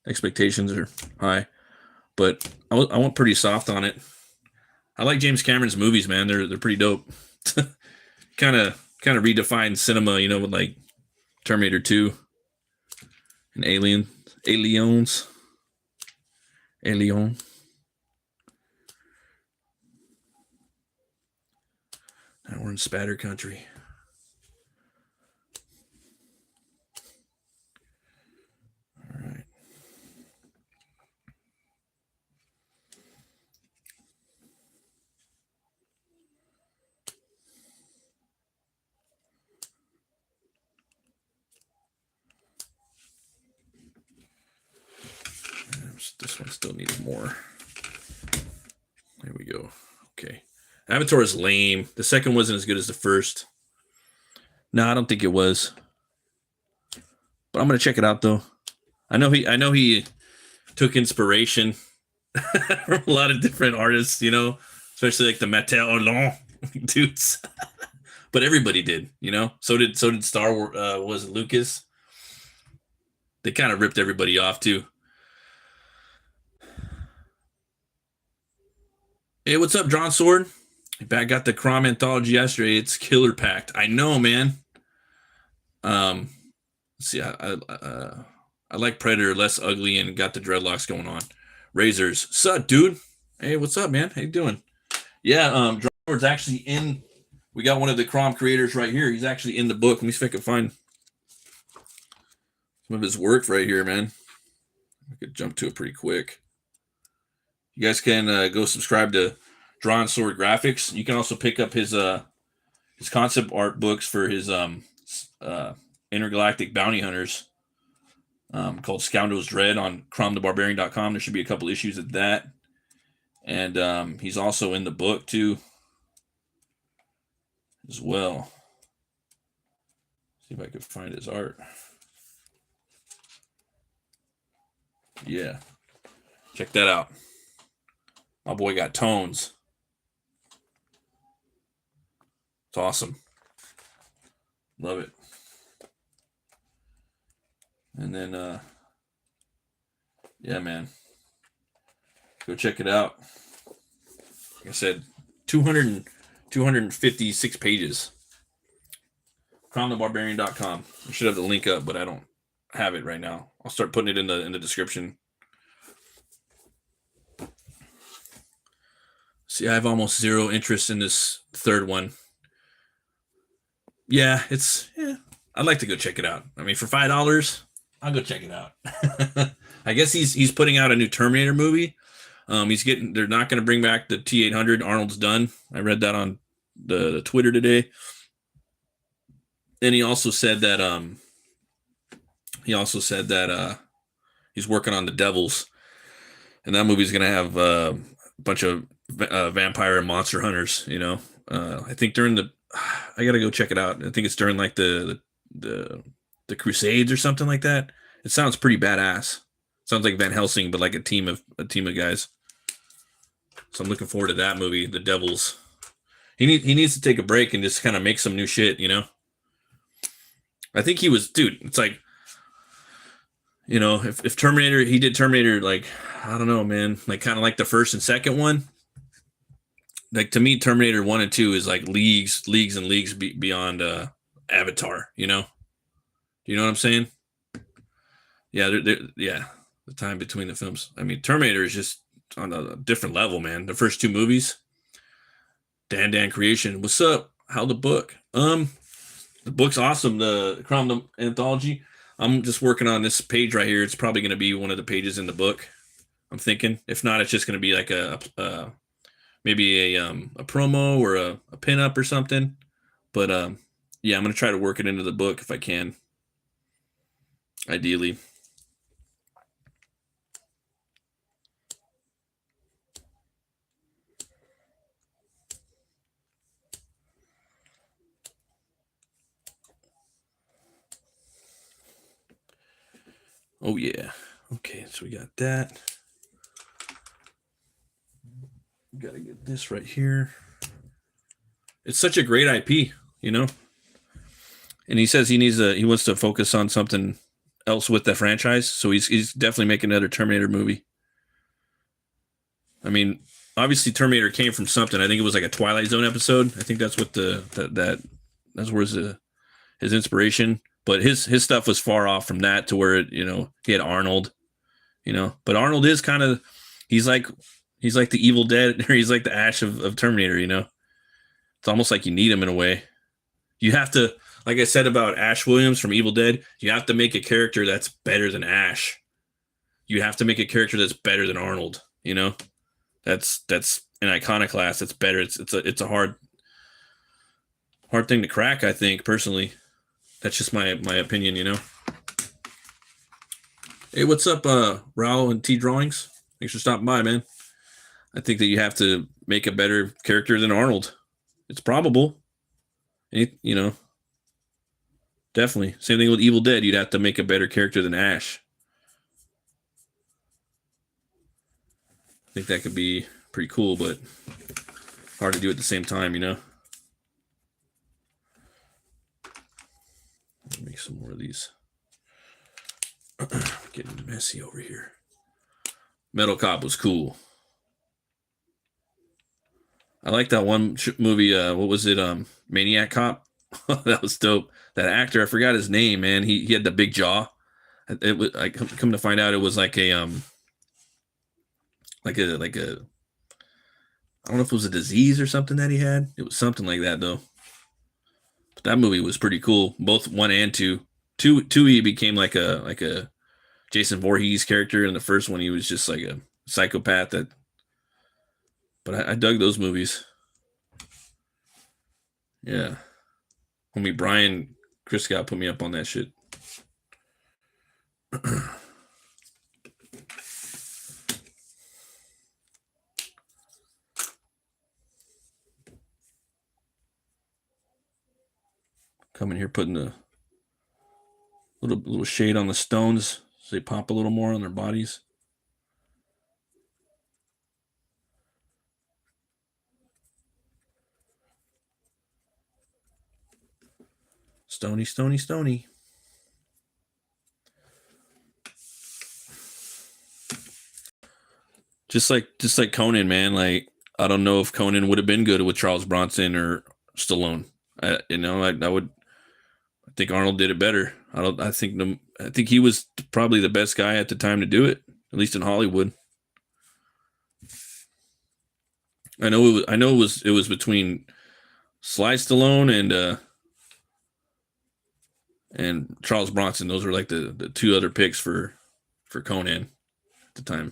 Expectations are high, but I went pretty soft on it. I like James Cameron's movies, man. They're pretty dope. Kind of redefined cinema, with like Terminator 2 and Aliens. Alien. Now we're in spatter country. All right. This one still needs more. There we go. Okay. Avatar is lame. The second wasn't as good as the first. No, I don't think it was. But I'm gonna check it out though. I know he took inspiration from a lot of different artists, especially like the Mattel dudes. But everybody did, So did Star Wars. Was it Lucas? They kind of ripped everybody off too. Hey, what's up, Drawn Sword? I got the Crom anthology yesterday. It's killer packed. I know, man. Let's see, I like Predator, less ugly, and got the dreadlocks going on. Razors, sup, dude? Hey, what's up, man? How you doing? Yeah, Drawn Sword's actually in. We got one of the Crom creators right here. He's actually in the book. Let me see if I can find some of his work right here, man. I could jump to it pretty quick. You guys can go subscribe to Drawn Sword Graphics. You can also pick up his concept art books for his intergalactic bounty hunters called Scoundrel's Dread on cromthebarbarian.com. There should be a couple issues of that. And he's also in the book too as well. See if I can find his art. Yeah. Check that out. My boy got tones. It's awesome. Love it. And then, yeah, man. Go check it out. Like I said, 256 pages. CromTheBarbarian.com. I should have the link up, but I don't have it right now. I'll start putting it in the description. See, I have almost zero interest in this third one. Yeah, I'd like to go check it out. I mean, for $5, I'll go check it out. I guess he's putting out a new Terminator movie. They're not going to bring back the T-800. Arnold's done. I read that on the Twitter today. And he also said that he's working on the Devils, and that movie's going to have a bunch of vampire and monster hunters. I think I got to go check it out. I think it's during like the Crusades or something like that. It sounds pretty badass. Sounds like Van Helsing, but like a team of guys. So I'm looking forward to that movie, The Devils. He needs to take a break and just kind of make some new shit, I think it's like, if Terminator, he did Terminator, like, I don't know, man, like kind of like the first and second one. Like, to me, Terminator 1 and 2 is like leagues and leagues beyond Avatar, Do you know what I'm saying? Yeah, the time between the films. I mean, Terminator is just on a different level, man. The first two movies. Dan Creation. What's up? How the book? The book's awesome. The Crom anthology. I'm just working on this page right here. It's probably going to be one of the pages in the book. I'm thinking. If not, it's just going to be like maybe a promo or a pinup or something. But yeah, I'm going to try to work it into the book if I can. Ideally. Oh yeah. Okay, so we got that. We got to get this right here. It's such a great IP, you know. And he says he wants to focus on something else with the franchise, so he's definitely making another Terminator movie. I mean, obviously Terminator came from something. I think it was like a Twilight Zone episode. I think that's what that's where his inspiration. But his stuff was far off from that to where it, he had Arnold, But Arnold is kind of he's like the Evil Dead, or he's like the Ash of Terminator. It's almost like you need him in a way. You have to, like I said about Ash Williams from Evil Dead, you have to make a character that's better than Ash. You have to make a character that's better than Arnold. That's an iconoclast. That's better. It's a hard thing to crack, I think, personally. That's just my opinion, Hey, what's up, Raul and T Drawings? Thanks for stopping by, man. I think that you have to make a better character than Arnold. It's probable. Definitely. Same thing with Evil Dead. You'd have to make a better character than Ash. I think that could be pretty cool, but hard to do at the same time, Make some more of these. Getting messy over here. Metal Cop was cool. I like that one movie. What was it? Maniac Cop. That was dope. That actor, I forgot his name, man. He had the big jaw. It was, I come to find out, it was like a I don't know if it was a disease or something that he had. It was something like that though. But that movie was pretty cool. Both 1 and 2. 2 he became like a Jason Voorhees character. In the first one, he was just like a psychopath. But I dug those movies. Yeah. Homie Brian Chris Scott put me up on that shit. Coming here, putting a little shade on the stones so they pop a little more on their bodies. Stony, stony, stony. Just like Conan, man. Like, I don't know if Conan would have been good with Charles Bronson or Stallone. I think Arnold did it better. I think he was probably the best guy at the time to do it, at least in Hollywood. I know it was between Sly Stallone and Charles Bronson. Those were like the two other picks for Conan at the time.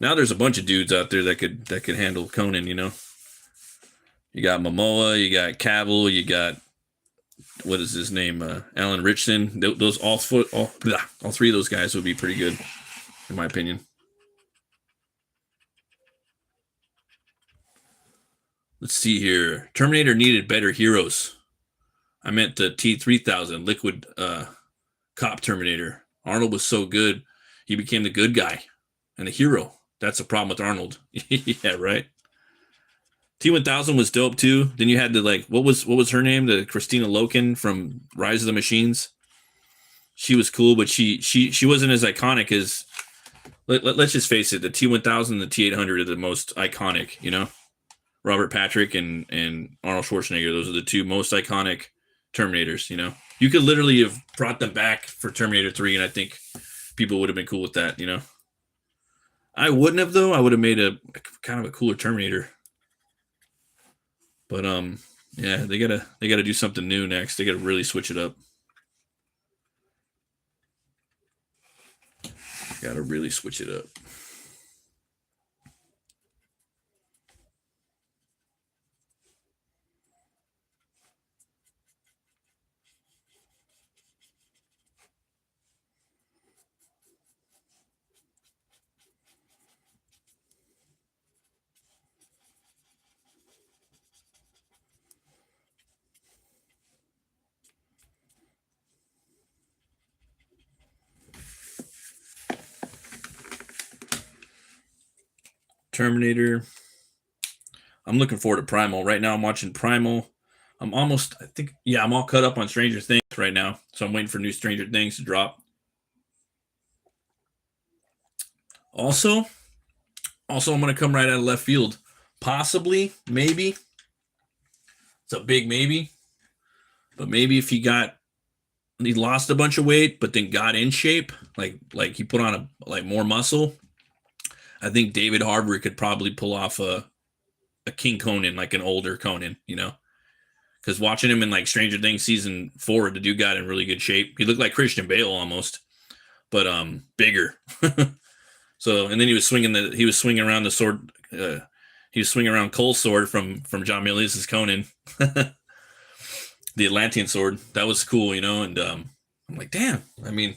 Now there's a bunch of dudes out there that could handle Conan, You got Momoa, you got Cavill, you got, what is his name? Alan Ritchson. Those all three of those guys would be pretty good, in my opinion. Let's see here. Terminator needed better heroes. I meant the T-3000 liquid cop Terminator. Arnold was so good, he became the good guy and the hero. That's the problem with Arnold. Yeah, right. T-1000 was dope too. Then you had what was her name? The Christina Loken from Rise of the Machines. She was cool, but she wasn't as iconic as. Let's just face it. The T-1000 and the T-800 are the most iconic. Robert Patrick and Arnold Schwarzenegger. Those are the two most iconic Terminators. You could literally have brought them back for Terminator 3, and I think people would have been cool with that. I wouldn't have, though. I would have made a kind of a cooler Terminator. But yeah, they gotta do something new next. They gotta really switch it up. Gotta really switch it up. Terminator. I'm looking forward to Primal. Right now I'm watching Primal. I'm all cut up on Stranger Things right now. So I'm waiting for new Stranger Things to drop. Also, I'm going to come right out of left field. Possibly, maybe. It's a big maybe. But maybe if he lost a bunch of weight, but then got in shape, like he put on more muscle, I think David Harbour could probably pull off a King Conan, like an older Conan, you know? Because watching him in like Stranger Things season 4, the dude got in really good shape. He looked like Christian Bale almost, but bigger. So, and then he was swinging around the sword. He was swinging around Cole's sword from John Milius's Conan, the Atlantean sword. That was cool, you know. And I'm like, damn. I mean,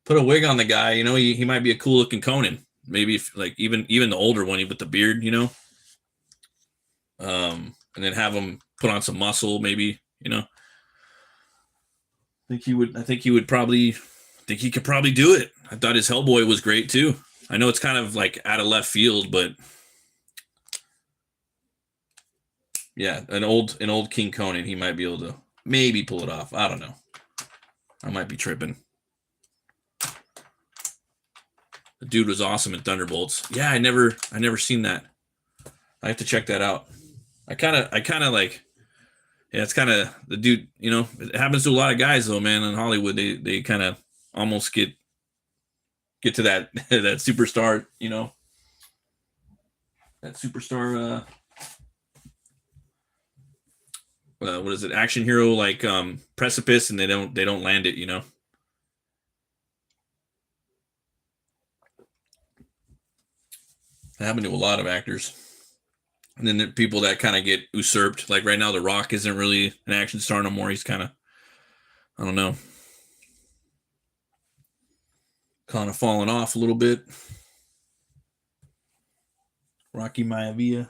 put a wig on the guy, you know. He might be a cool looking Conan. Maybe if, like even the older one, with the beard, you know. And then have him put on some muscle, maybe, you know. I think he could probably do it. I thought his Hellboy was great too. I know it's kind of like out of left field, but yeah, an old King Conan, he might be able to maybe pull it off. I don't know. I might be tripping. The dude was awesome in Thunderbolts. Yeah, I never seen that. I have to check that out. I kind of like, yeah, it's kind of the dude, you know, it happens to a lot of guys though, man, in Hollywood. They kind of almost get to that that superstar, you know, that superstar what is it, action hero, like precipice, and they don't land it, you know. It happened to a lot of actors. And then the people that kind of get usurped, like right now The Rock isn't really an action star no more. He's kind of, I don't know, kind of falling off a little bit. Rocky Maivia.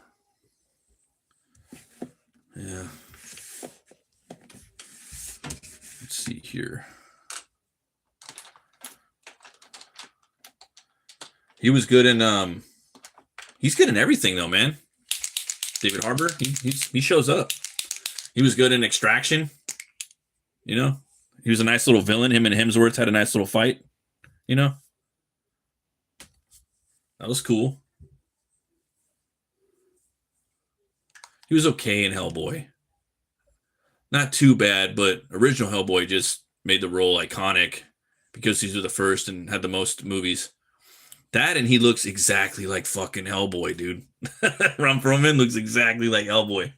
Yeah. Let's see here. He was good in he's good in everything though, man. David Harbour, he shows up. He was good in Extraction. You know, he was a nice little villain. Him and Hemsworth had a nice little fight. You know, that was cool. He was okay in Hellboy. Not too bad, but original Hellboy just made the role iconic because these were the first and had the most movies. That, and he looks exactly like fucking Hellboy, dude. Ron Perlman looks exactly like Hellboy.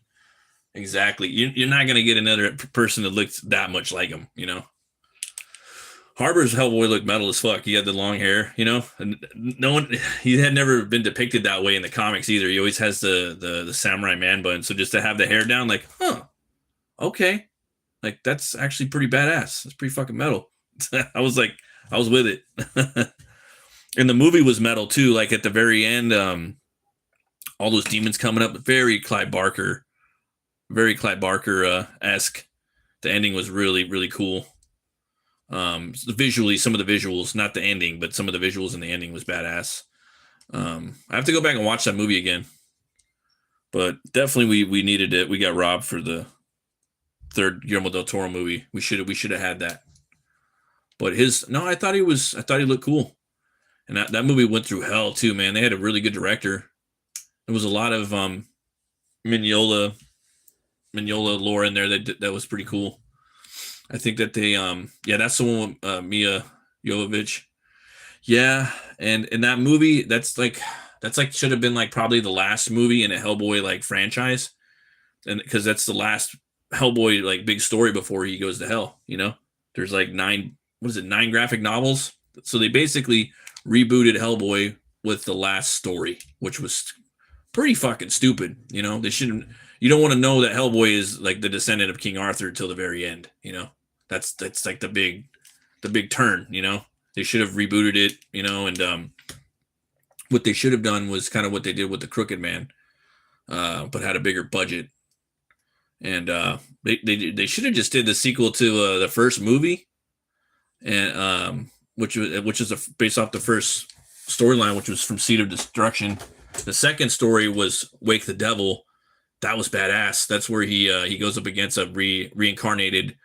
Exactly. You're not going to get another person that looks that much like him, you know? Harbour's Hellboy looked metal as fuck. He had the long hair, you know? And he had never been depicted that way in the comics either. He always has the samurai man bun. So just to have the hair down, like, huh, okay. Like, that's actually pretty badass. That's pretty fucking metal. I was with it. And the movie was metal too. Like at the very end, all those demons coming up, very Clive Barker esque. The ending was really, really cool. Visually, some of the visuals, not the ending, but some of the visuals in the ending was badass. I have to go back and watch that movie again. But definitely we needed it. We got robbed for the third Guillermo del Toro movie. We should have had that. But I thought he looked cool. And that movie went through hell too, man. They had a really good director. There was a lot of Mignola lore in there that was pretty cool. I think that they that's the one with Mia Jovovich. Yeah, and in that movie, that's like should have been like probably the last movie in a Hellboy like franchise, and because that's the last Hellboy like big story before he goes to hell. You know, there's like 9 graphic novels, so they basically rebooted Hellboy with the last story, which was pretty fucking stupid. You know, they shouldn't. You don't want to know that Hellboy is like the descendant of King Arthur till the very end. You know, that's like the big turn. You know, they should have rebooted it. You know, and what they should have done was kind of what they did with the Crooked Man, but had a bigger budget. And they should have just did the sequel to the first movie, and which is based off the first storyline, which was from Seed of Destruction. The second story was Wake the Devil. That was badass. That's where he goes up against a reincarnated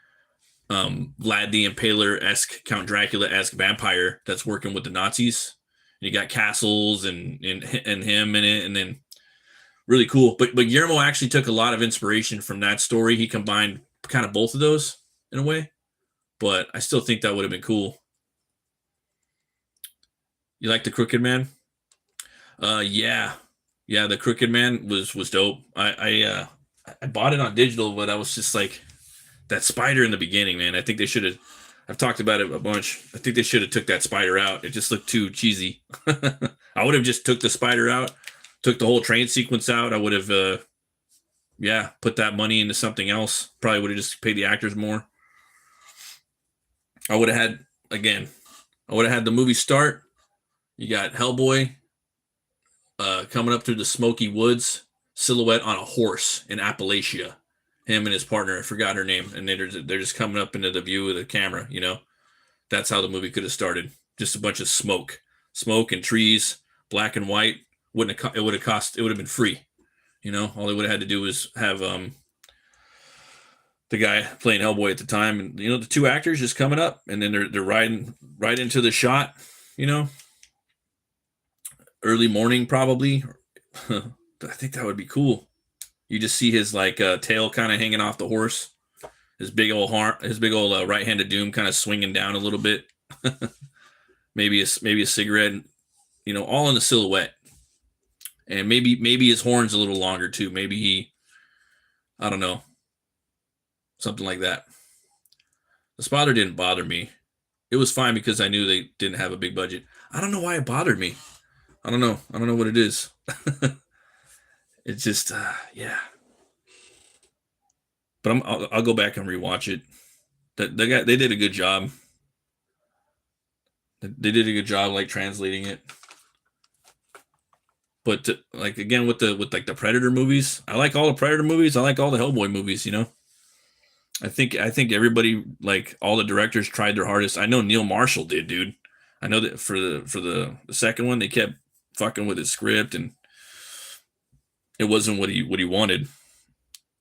Vlad the Impaler-esque, Count Dracula-esque vampire that's working with the Nazis. And you got castles and him in it, and then really cool. But Guillermo actually took a lot of inspiration from that story. He combined kind of both of those in a way, but I still think that would have been cool. You like the Crooked Man? Yeah, the Crooked Man was dope. I bought it on digital, but I was just like that spider in the beginning, man. I think they should have. I've talked about it a bunch. I think they should have took that spider out. It just looked too cheesy. I would have just took the spider out, took the whole train sequence out. I would have, put that money into something else. Probably would have just paid the actors more. I would have had the movie start. You got Hellboy coming up through the smoky woods, silhouette on a horse in Appalachia. Him and his partner, I forgot her name, and they're just coming up into the view of the camera. You know, that's how the movie could have started. Just a bunch of smoke and trees, black and white. It would have been free. You know, all they would have had to do was have the guy playing Hellboy at the time, and you know, the two actors just coming up, and then they're riding right into the shot. You know, early morning probably. I think that would be cool. You just see his like tail kind of hanging off the horse, his big old right hand of doom kind of swinging down a little bit. maybe a cigarette, you know, all in the silhouette, and maybe his horn's a little longer too. Maybe I don't know, something like that. The spotter didn't bother me. It was fine because I knew they didn't have a big budget. I don't know why it bothered me. I don't know what it is. It's just, yeah. But I'll go back and rewatch it. They did a good job. They did a good job, like translating it. But like again with like the Predator movies, I like all the Predator movies. I like all the Hellboy movies. You know, I think everybody, like all the directors, tried their hardest. I know Neil Marshall did, dude. I know that for the second one, they kept fucking with his script and it wasn't what he wanted.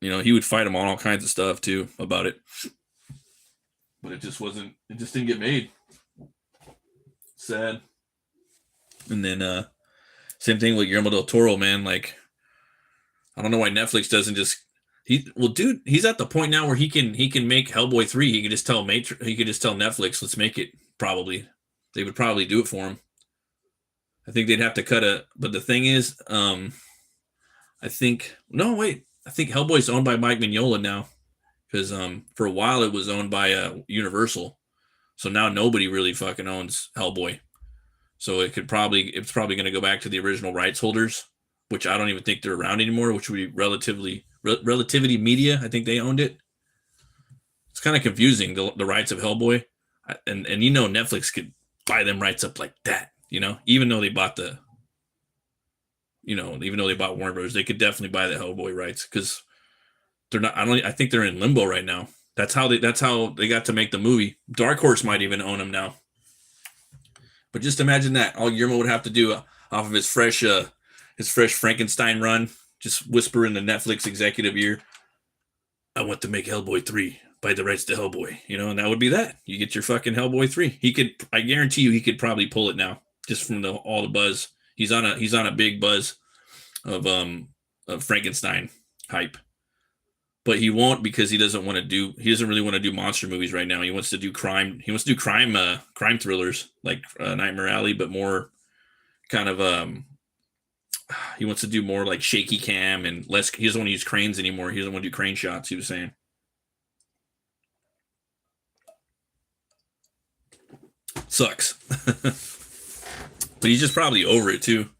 You know, he would fight him on all kinds of stuff too about it, but it just wasn't. It just didn't get made. Sad. And then same thing with Guillermo del Toro, man. Like, I don't know why Netflix doesn't just dude. He's at the point now where he can make Hellboy 3. He could just tell Netflix, let's make it. Probably they would probably do it for him. I think they'd have to cut but the thing is, I think Hellboy's owned by Mike Mignola now, because for a while it was owned by Universal, so now nobody really fucking owns Hellboy. So it's probably going to go back to the original rights holders, which I don't even think they're around anymore. Which would be Relativity Media. I think they owned it. It's kind of confusing, the rights of Hellboy, and you know, Netflix could buy them rights up like that. You know, even though they bought Warner Bros., they could definitely buy the Hellboy rights, because they're not. I think they're in limbo right now. That's how they got to make the movie. Dark Horse might even own them now. But just imagine that all Guillermo would have to do off of his fresh Frankenstein run, just whisper in the Netflix executive ear, "I want to make Hellboy 3. Buy the rights to Hellboy." You know, and that would be that. You get your fucking Hellboy 3. I guarantee you, he could probably pull it now, just from all the buzz. He's on a big buzz of Frankenstein hype, but he won't, because he doesn't really want to do monster movies right now. He wants to do crime. He wants to do crime thrillers like Nightmare Alley, but more kind of he wants to do more like shaky cam and less. He doesn't want to use cranes anymore. He doesn't want to do crane shots, he was saying. Sucks. But he's just probably over it too.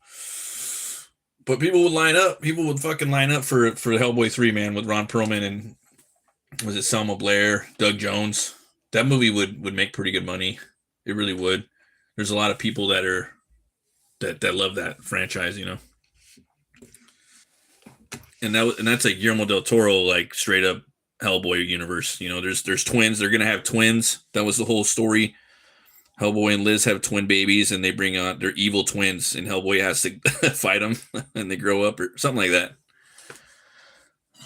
But people would fucking line up for Hellboy 3, man, with Ron Perlman and, was it Selma Blair, Doug Jones? That movie would make pretty good money. It really would. There's a lot of people that love that franchise, you know. And that's like Guillermo del Toro, like straight up Hellboy universe. You know, there's twins. They're gonna have twins. That was the whole story Hellboy and Liz have twin babies, and they bring out their evil twins, and Hellboy has to fight them, and they grow up or something like that.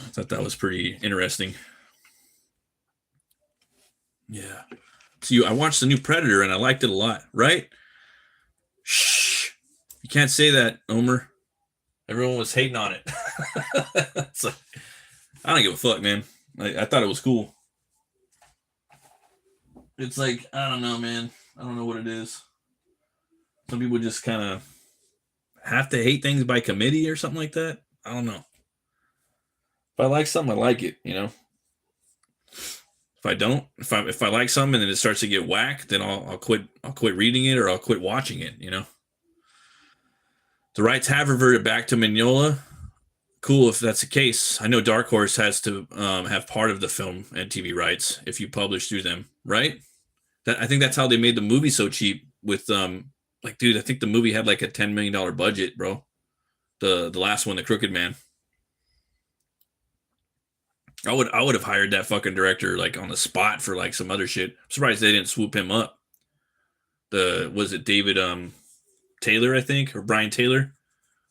I thought that was pretty interesting. Yeah. So I watched the new Predator, and I liked it a lot. Right? Shh. You can't say that, Omer. Everyone was hating on it. It's like, I don't give a fuck, man. I thought it was cool. It's like, I don't know, man. I don't know what it is. Some people just kind of have to hate things by committee or something like that. I don't know. If I like something, I like it, you know. If I don't, if I like something and then it starts to get whack, then I'll quit. I'll quit reading it or I'll quit watching it, you know. The rights have reverted back to Mignola. Cool if that's the case. I know Dark Horse has to have part of the film and TV rights if you publish through them, right? I think that's how they made the movie so cheap. With like, dude, I think the movie had like a $10 million budget, bro. The last one, The Crooked Man. I would have hired that fucking director like on the spot for like some other shit. I'm surprised they didn't swoop him up. Was it David Taylor, I think, or Brian Taylor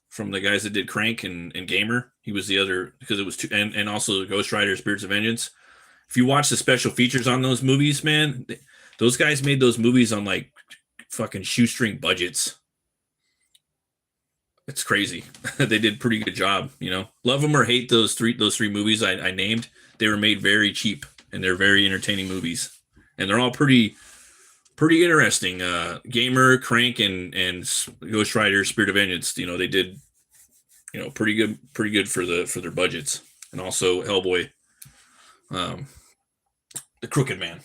from the guys that did Crank and Gamer. He was the other because it was two, and also Ghost Rider, Spirits of Vengeance. If you watch the special features on those movies, man, those guys made those movies on like fucking shoestring budgets. It's crazy. They did a pretty good job, you know. Love them or hate those three movies I named. They were made very cheap and they're very entertaining movies, and they're all pretty interesting. Gamer, Crank, and Ghost Rider, Spirit of Vengeance. You know, they did, you know, pretty good for their budgets, and also Hellboy, the Crooked Man.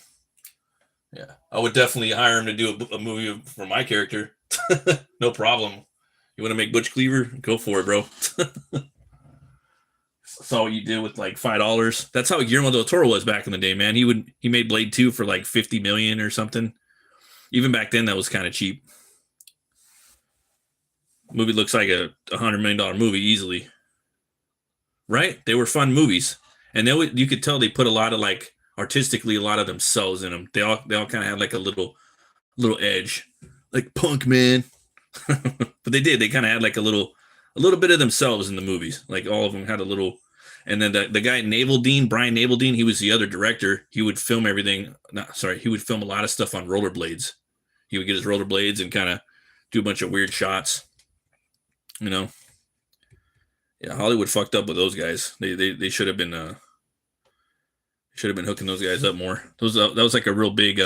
Yeah, I would definitely hire him to do a movie for my character. No problem. You want to make Butch Cleaver? Go for it, bro. Saw what you did with like $5. That's how Guillermo del Toro was back in the day, man. He made Blade 2 for like 50 million or something. Even back then, that was kind of cheap. Movie looks like a $100 million movie easily, right? They were fun movies, and you could tell they put a lot of like artistically a lot of themselves in them. They all kind of had like a little edge, like punk man. But they did. They kind of had like a little bit of themselves in the movies. Like all of them had a little. And then the guy Brian Naveldine, he was the other director. He would film everything. He would film a lot of stuff on rollerblades. He would get his rollerblades and kind of do a bunch of weird shots. You know, yeah, Hollywood fucked up with those guys. They should have been hooking those guys up more. That was like a real big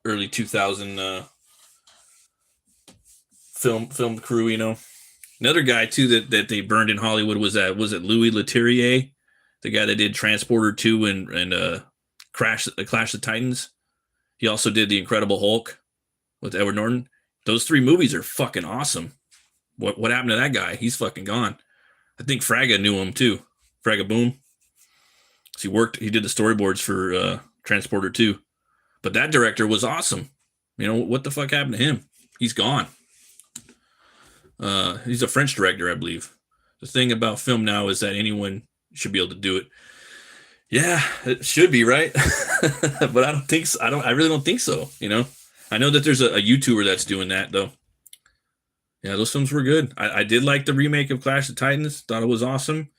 early 2000 film crew. You know, another guy too that they burned in Hollywood was it Louis Leterrier, the guy that did Transporter 2 and Clash of Titans. He also did The Incredible Hulk with Edward Norton. Those 3 movies are fucking awesome. What happened to that guy? He's fucking gone. I think Fraga knew him too. Fraga Boom. So he did the storyboards for Transporter 2. But that director was awesome. You know, what the fuck happened to him? He's gone. He's a French director, I believe. The thing about film now is that anyone should be able to do it. Yeah, it should be, right? But I don't think so. I really don't think so, you know? I know that there's a YouTuber that's doing that, though. Yeah, those films were good. I did like the remake of Clash of Titans. Thought it was awesome.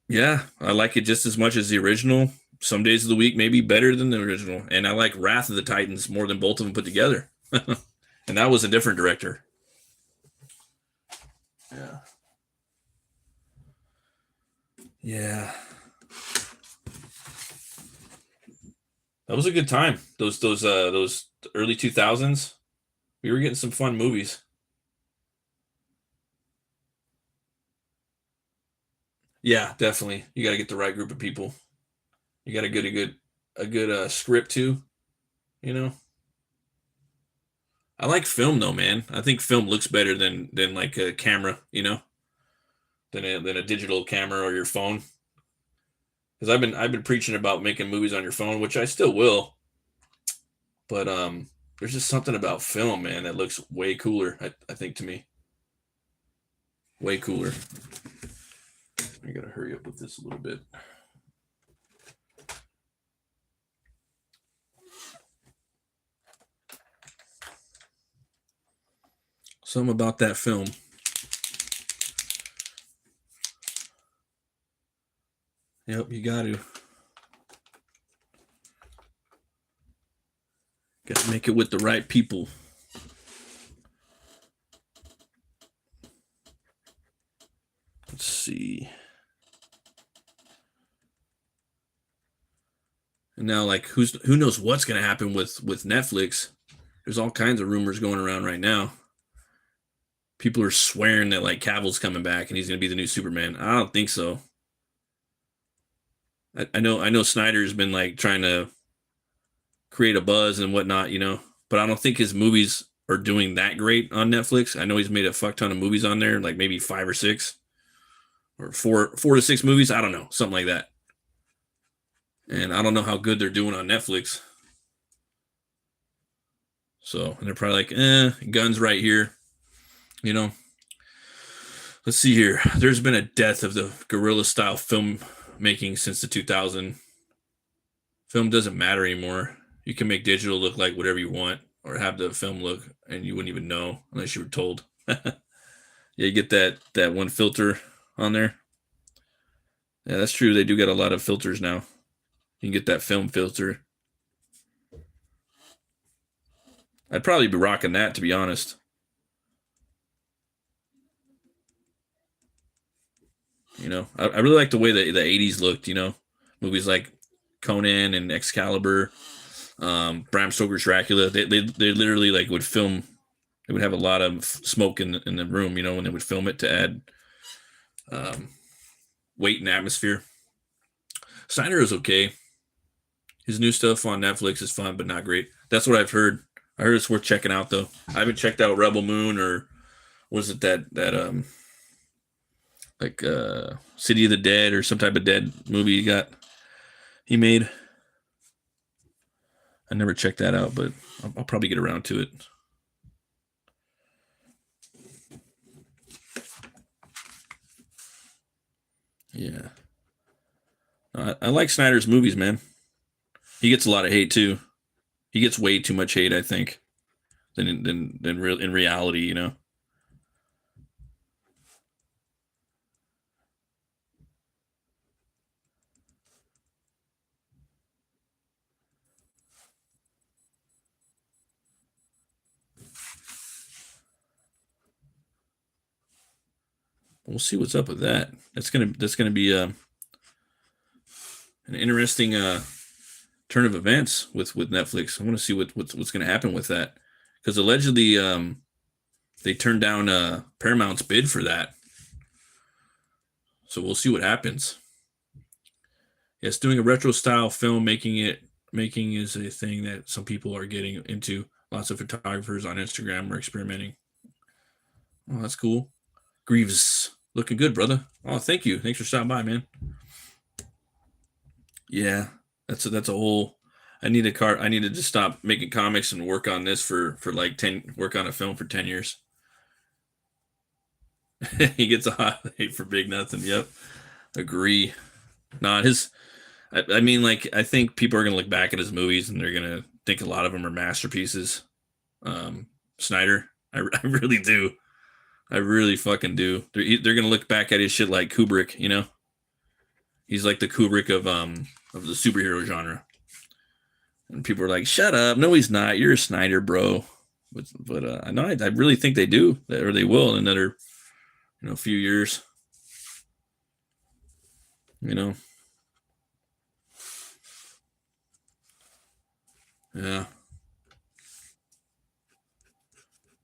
Yeah, I like it just as much as the original. Some days of the week, maybe better than the original. And I like Wrath of the Titans more than both of them put together. And that was a different director. Yeah. Yeah. That was a good time. Those early 2000s. We were getting some fun movies. Yeah, definitely. You got to get the right group of people. You got to get a good script too. You know, I like film though, man. I think film looks better than like a camera. You know, than a digital camera or your phone. Because I've been preaching about making movies on your phone, which I still will. But there's just something about film, man, that looks way cooler. I think to me, way cooler. I gotta hurry up with this a little bit. Something about that film. Yep, you got to. Got to make it with the right people. Let's see. And now, like, who knows what's going to happen with Netflix? There's all kinds of rumors going around right now. People are swearing that like Cavill's coming back and he's going to be the new Superman. I don't think so. I know Snyder's been like trying to create a buzz and whatnot, you know, but I don't think his movies are doing that great on Netflix. I know he's made a fuck ton of movies on there, like maybe 5 or 6 or 4 to 6 movies. I don't know, something like that. And I don't know how good they're doing on Netflix. So, and they're probably like, guns right here, you know. Let's see here. There's been a death of the guerrilla style film making since the 2000. Film doesn't matter anymore. You can make digital look like whatever you want or have the film look and you wouldn't even know unless you were told. Yeah, you get that one filter on there. Yeah, that's true. They do get a lot of filters now. You can get that film filter. I'd probably be rocking that, to be honest. You know, I really like the way the 80s looked, you know. Movies like Conan and Excalibur, Bram Stoker's Dracula. They literally like would film. They would have a lot of smoke in the room, you know, when they would film it to add weight and atmosphere. Snyder is okay. His new stuff on Netflix is fun, but not great. That's what I've heard. I heard it's worth checking out though. I haven't checked out Rebel Moon or was it that City of the Dead or some type of dead movie he made. I never checked that out, but I'll probably get around to it. Yeah. I like Snyder's movies, man. He gets a lot of hate too. He gets way too much hate, I think, than in reality, you know. We'll see what's up with that. That's gonna be an interesting turn of events with Netflix. I want to see what's gonna happen with that because allegedly they turned down Paramount's bid for that. So we'll see what happens. Yes, doing a retro style film making is a thing that some people are getting into. Lots of photographers on Instagram are experimenting. Oh, that's cool. Greaves, looking good, brother. Oh, thank you. Thanks for stopping by, man. Yeah, that's a whole. I need to just stop making comics and work on this for like 10. Work on a film for 10 years. He gets a hot hate for big nothing. Yep, agree. Not his. I mean, like I think people are gonna look back at his movies and they're gonna think a lot of them are masterpieces. Snyder, I really do. I really fucking do. They're gonna look back at his shit like Kubrick, you know. He's like the Kubrick of the superhero genre. And people are like, "Shut up! No, he's not. You're a Snyder, bro." But I know I really think they do, or they will in another, few years. You know. Yeah.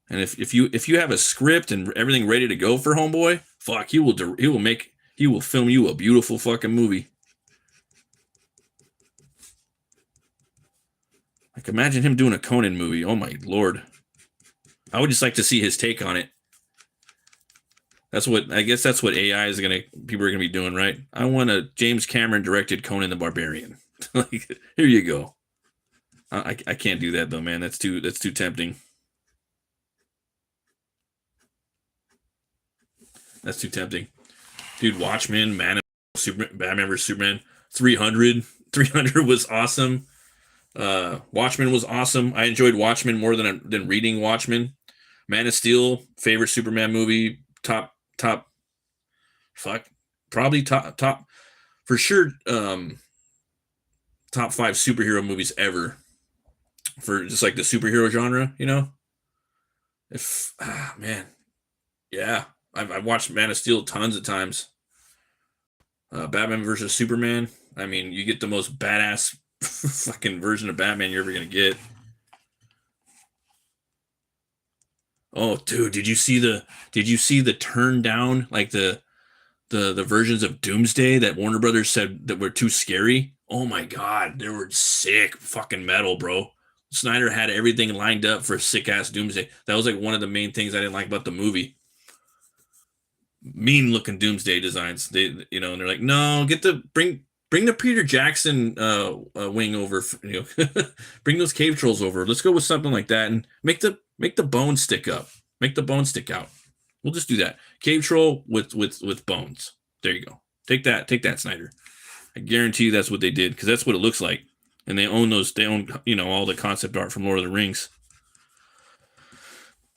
And if you have a script and everything ready to go for Homeboy, fuck, he will film you a beautiful fucking movie. Like imagine him doing a Conan movie. Oh my lord. I would just like to see his take on it. I guess that's what AI people are gonna be doing, right? I want a James Cameron directed Conan the Barbarian. Like, here you go. I can't do that though, man. That's too tempting. That's too tempting. Dude, Watchmen, Batman vs Superman, 300 was awesome. Watchmen was awesome. I enjoyed Watchmen more than reading Watchmen, Man of Steel, favorite Superman movie, top, fuck, probably top for sure. Top five superhero movies ever for just like the superhero genre. You know, if man, yeah, I've watched Man of Steel tons of times. Batman versus Superman. I mean, you get the most badass fucking version of Batman you're ever gonna get. Oh, dude, did you see the turn down like the versions of Doomsday that Warner Brothers said that were too scary? Oh my god, they were sick fucking metal, bro. Snyder had everything lined up for a sick ass Doomsday. That was like one of the main things I didn't like about the movie. Mean looking Doomsday designs. They, you know, and they're like, no, get the bring the Peter Jackson wing over. You know, bring those cave trolls over. Let's go with something like that and make the bones stick up. Make the bones stick out. We'll just do that. Cave troll with bones. There you go. Take that, Snyder. I guarantee you that's what they did because that's what it looks like. And they own those. They own all the concept art from Lord of the Rings.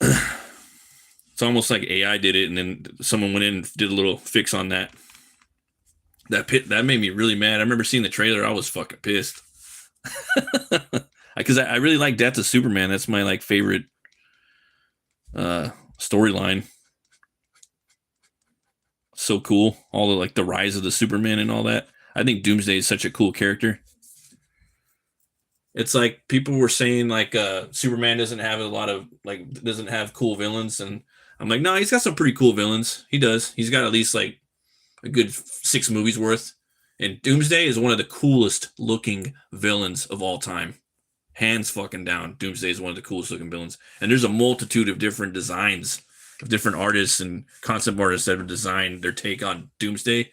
It's almost like AI did it, and then someone went in and did a little fix on that. That made me really mad. I remember seeing the trailer. I was fucking pissed because I really like Death of Superman. That's my like favorite storyline. So cool. All the like the rise of the Superman and all that. I think Doomsday is such a cool character. It's like people were saying like Superman doesn't have a lot of like doesn't have cool villains, and I'm like, no, he's got some pretty cool villains. He does. He's got at least like a good 6 movies worth. And Doomsday is one of the coolest looking villains of all time. Hands fucking down. Doomsday is one of the coolest looking villains. And there's a multitude of different designs of different artists and concept artists that have designed their take on Doomsday.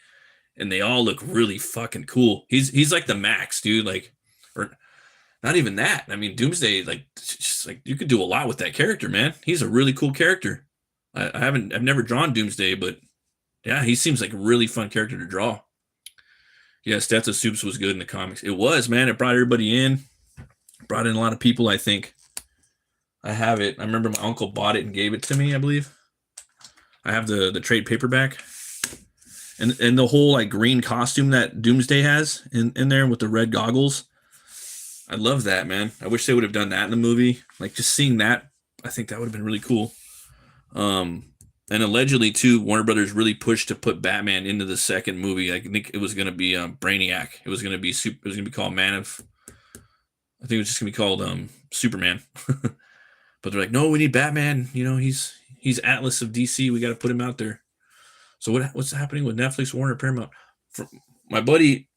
And they all look really fucking cool. He's like the max, dude. Like, or not even that. I mean, Doomsday, like, just like you could do a lot with that character, man. He's a really cool character. I've never drawn Doomsday, but yeah, he seems like a really fun character to draw. Yes, Death of Soups was good in the comics. It was, man. It brought everybody in. Brought in a lot of people, I think. I have it. I remember my uncle bought it and gave it to me, I believe. I have the trade paperback. And the whole like green costume that Doomsday has in there with the red goggles. I love that, man. I wish they would have done that in the movie. Like just seeing that, I think that would have been really cool. And allegedly too, Warner Brothers really pushed to put Batman into the second movie. I think it was going to be Brainiac. It was going to be It was going to be called Man of. I think it was just going to be called Superman. But they're like, no, we need Batman. You know, he's Atlas of DC. We got to put him out there. So what's happening with Netflix, Warner, Paramount? My buddy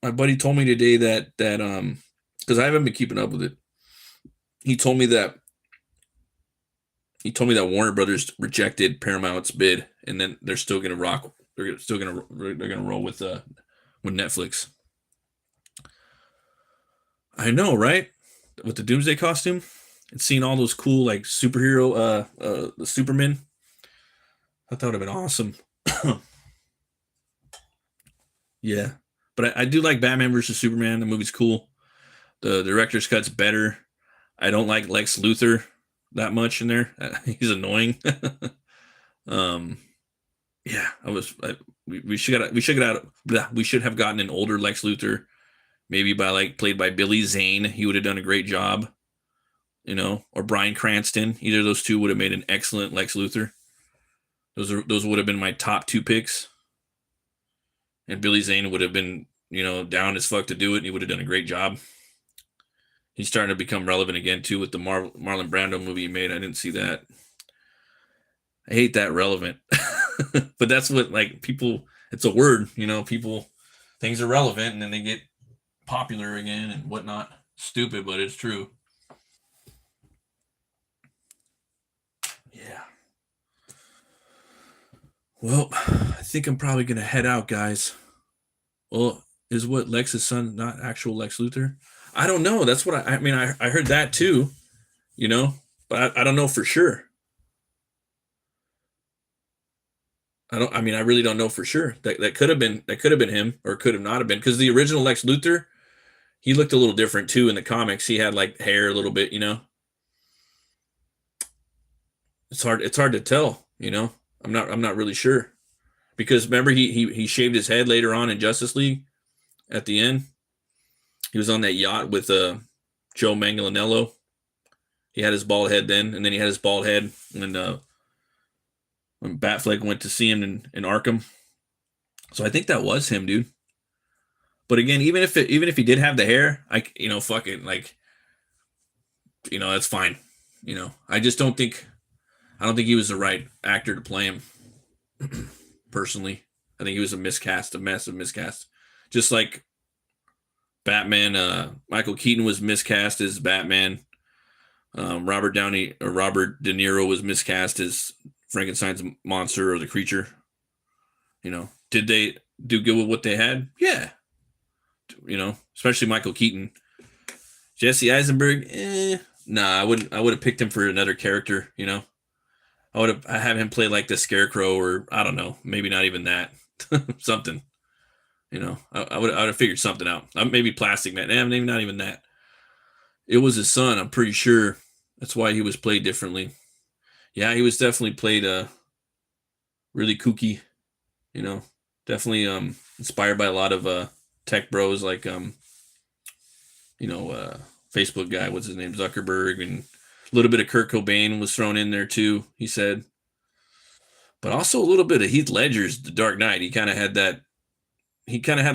told me today that because I haven't been keeping up with it. He told me that Warner Brothers rejected Paramount's bid, and then they're still gonna rock. They're gonna roll with Netflix. I know, right? With the Doomsday costume, and seeing all those cool like superhero the Superman. I thought that would have been awesome. Yeah, but I do like Batman versus Superman. The movie's cool. The director's cut's better. I don't like Lex Luthor that much in there. He's annoying. um, yeah, we should have gotten an older Lex Luthor, maybe played by Billy Zane. He would have done a great job, or Bryan Cranston. Either of those two would have made an excellent Lex Luthor. Those would have been my top 2 picks. And Billy Zane would have been, down as fuck to do it, and he would have done a great job. He's starting to become relevant again too with the Marlon Brando movie he made. I didn't see that. I hate that relevant, but that's what like people. It's a word, People, things are relevant, and then they get popular again and whatnot. Stupid, but it's true. Yeah. Well, I think I'm probably gonna head out, guys. Well, is what Lex's son not actual Lex Luthor? I don't know. That's what I mean. I heard that too, but I don't know for sure. I really don't know for sure. That could have been him, or could have not have been, because the original Lex Luthor, he looked a little different too in the comics. He had like hair a little bit. It's hard to tell. You know, I'm not really sure because remember he shaved his head later on in Justice League at the end. He was on that yacht with Joe Manganiello. He had his bald head then, and then he had his bald head when Batfleck went to see him in Arkham. So I think that was him, dude. But again, even if he did have the hair, fuck it, like, that's fine. I just don't think he was the right actor to play him. Personally, I think he was a miscast, a massive miscast. Just like Batman, Michael Keaton was miscast as Batman. Robert De Niro was miscast as Frankenstein's monster or the creature. Did they do good with what they had? Yeah. Especially Michael Keaton. Jesse Eisenberg, nah, I would have picked him for another character. I would have had him play like the Scarecrow, or I don't know, maybe not even that. Something. I would have figured something out. Maybe Plastic Man. Maybe not even that. It was his son, I'm pretty sure. That's why he was played differently. Yeah, he was definitely played really kooky. Definitely inspired by a lot of tech bros like Facebook guy, what's his name, Zuckerberg, and a little bit of Kurt Cobain was thrown in there too, he said. But also a little bit of Heath Ledger's The Dark Knight. He kind of had a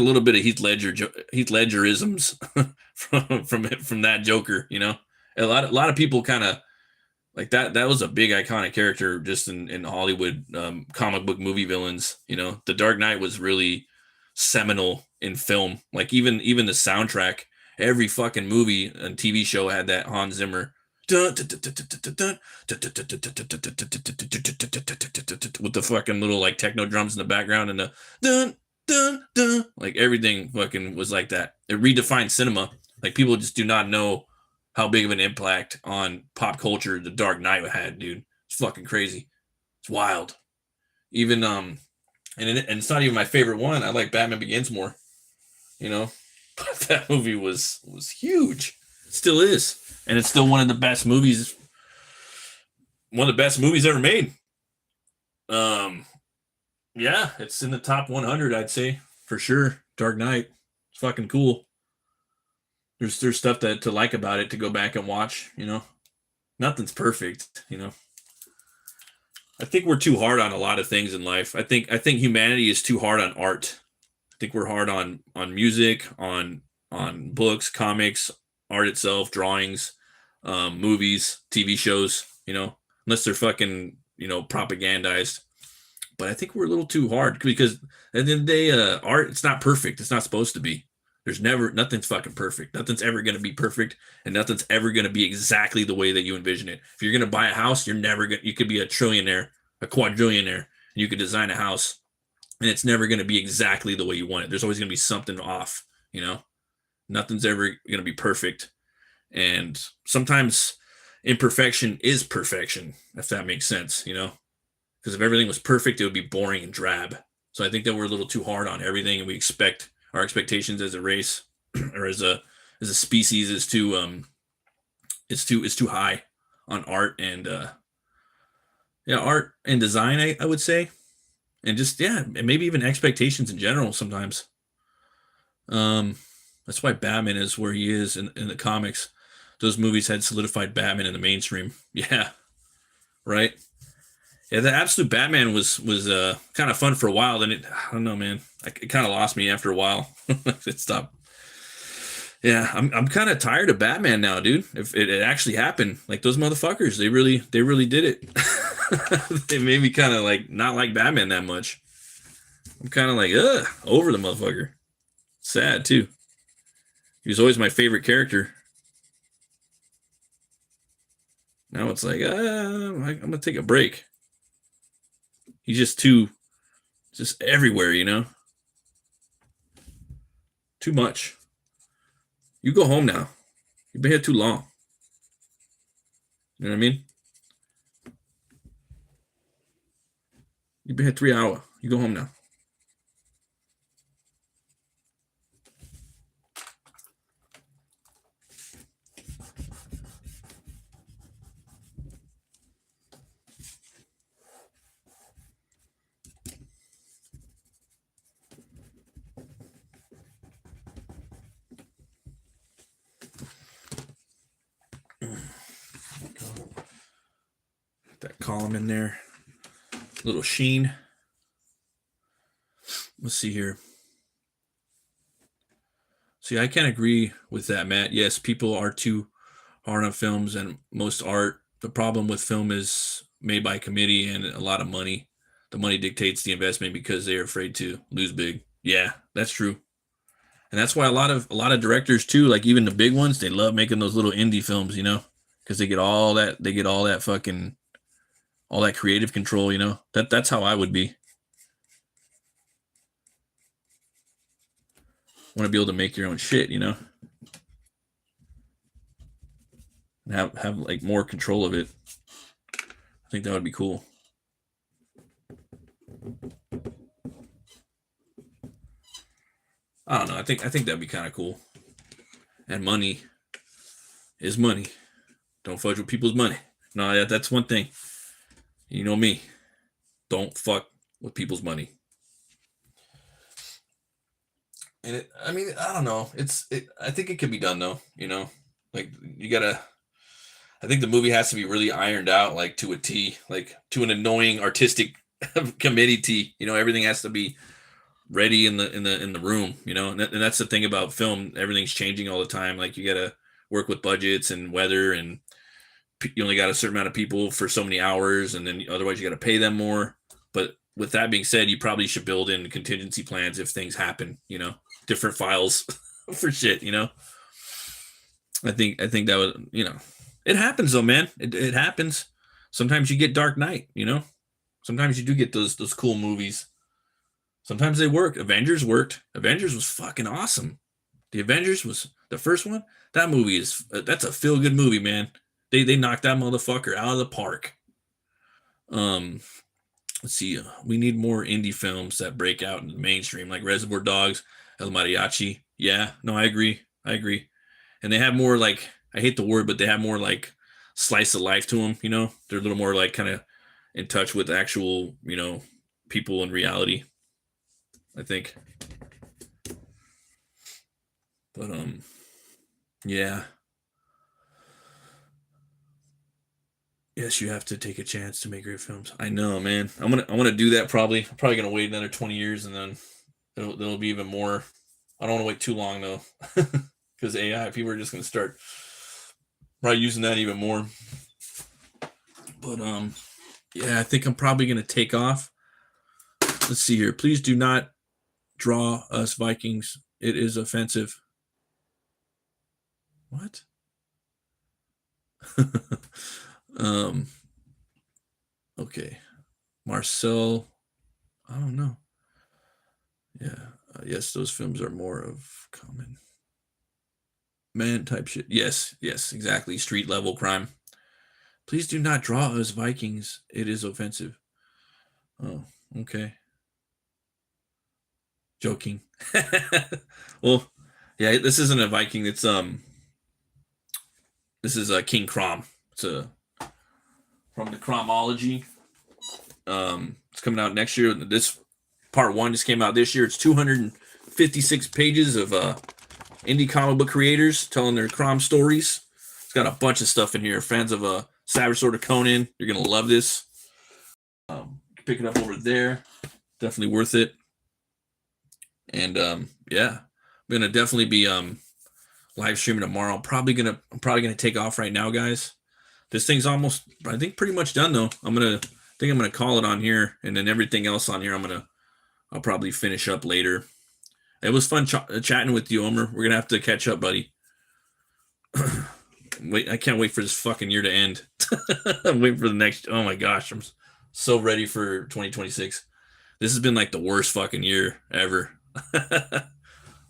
little bit of Heath Ledgerisms from that Joker, A lot of people kind of like that. That was a big iconic character just in Hollywood comic book movie villains. The Dark Knight was really seminal in film. Like even the soundtrack, every fucking movie and TV show had that Hans Zimmer with the fucking little like techno drums in the background and the dun dun dun, like everything fucking was like that. It redefined cinema. Like people just do not know how big of an impact on pop culture the Dark Knight had, dude. It's fucking crazy. It's wild. Even and it's not even my favorite one. I like Batman Begins more. But that movie was huge. It still is. And it's still one of the best movies ever made. Yeah, it's in the top 100, I'd say, for sure. Dark Knight. It's fucking cool. There's stuff to like about it, to go back and watch, Nothing's perfect, I think we're too hard on a lot of things in life. I think humanity is too hard on art. I think we're hard on music, on books, comics, art itself, drawings, movies, TV shows, unless they're fucking, propagandized. But I think we're a little too hard because at the end of the day, art, it's not perfect. It's not supposed to be. Nothing's fucking perfect. Nothing's ever going to be perfect, and nothing's ever going to be exactly the way that you envision it. If you're going to buy a house, you could be a trillionaire, a quadrillionaire, and you could design a house, and it's never going to be exactly the way you want it. There's always going to be something off, Nothing's ever going to be perfect. And sometimes imperfection is perfection, if that makes sense, because if everything was perfect, it would be boring and drab. So I think that we're a little too hard on everything, and we expect our expectations as a race or as a species is too high on art and art and design, I would say, and just and maybe even expectations in general sometimes. That's why Batman is where he is in the comics. Those movies had solidified Batman in the mainstream. Yeah, right. Yeah, the absolute Batman was kind of fun for a while. Then I don't know, man. It kind of lost me after a while. It stopped. Yeah, I'm kind of tired of Batman now, dude. If it actually happened, like those motherfuckers, they really did it. They made me kind of like not like Batman that much. I'm kind of like over the motherfucker. Sad too. He was always my favorite character. Now it's like I'm gonna take a break. He's just everywhere, Too much. You go home now. You've been here too long. You know what I mean? You've been here 3 hours. You go home now. that column in there. Little sheen. Let's see here. See, I can't agree with that, Matt. Yes, people are too hard on films, and most art. The problem with film is made by committee and a lot of money. The money dictates the investment because they're afraid to lose big. Yeah, that's true. And that's why a lot of directors too, like even the big ones, they love making those little indie films, because they get all that fucking all that creative control, That's how I would be. Want to be able to make your own shit, and have like more control of it. I think that would be cool. I don't know. I think that'd be kind of cool. And money is money. Don't fudge with people's money. No, that's one thing. You know me. Don't fuck with people's money. And I mean, I don't know. I think it can be done though. Like you gotta. I think the movie has to be really ironed out, like to a T, like to an annoying artistic committee T. Everything has to be ready in the room. And that's the thing about film. Everything's changing all the time. Like you gotta work with budgets and weather, and you only got a certain amount of people for so many hours, and then otherwise you got to pay them more. But with that being said, you probably should build in contingency plans if things happen. Different files for shit. I think that would it happens though, man. It happens. Sometimes you get Dark Knight. Sometimes you do get those cool movies. Sometimes they work. Avengers worked. Avengers was fucking awesome. The Avengers was the first one. That movie that's a feel good movie, man. They knocked that motherfucker out of the park. Um, let's see. We need more indie films that break out in the mainstream, like Reservoir Dogs, El Mariachi. Yeah, no, I agree. I agree. And they have more like, I hate the word, but they have more like slice of life to them. They're a little more like kind of in touch with actual, people in reality. I think. But yeah. Yes, you have to take a chance to make great films. I know, man. I'm gonna do that probably. I'm probably gonna wait another 20 years and then it'll be even more. I don't want to wait too long though, because AI people are just gonna start probably using that even more. But yeah, I think I'm probably gonna take off. Let's see here. Please do not draw us Vikings. It is offensive. What? Okay. Marcel, I don't know. Yeah. Yes, those films are more of common man type shit. Yes, exactly. Street level crime. Please do not draw us Vikings. It is offensive. Oh, okay. Joking. Well, yeah, this isn't a Viking. This is a King Crom. It's from the Cromology. It's coming out next year. This part one just came out this year. It's 256 pages of indie comic book creators telling their Crom stories. It's got a bunch of stuff in here. Fans of Savage Sword of Conan, you're gonna love this. Pick it up over there. Definitely worth it. And yeah, I'm gonna definitely be live streaming tomorrow. I'm probably gonna take off right now, guys. This thing's almost, I think, pretty much done though. I'm gonna call it on here, and then everything else on here, I'll probably finish up later. It was fun chatting with you, Omer. We're gonna have to catch up, buddy. I can't wait for this fucking year to end. I'm waiting for the next. Oh my gosh, I'm so ready for 2026. This has been like the worst fucking year ever.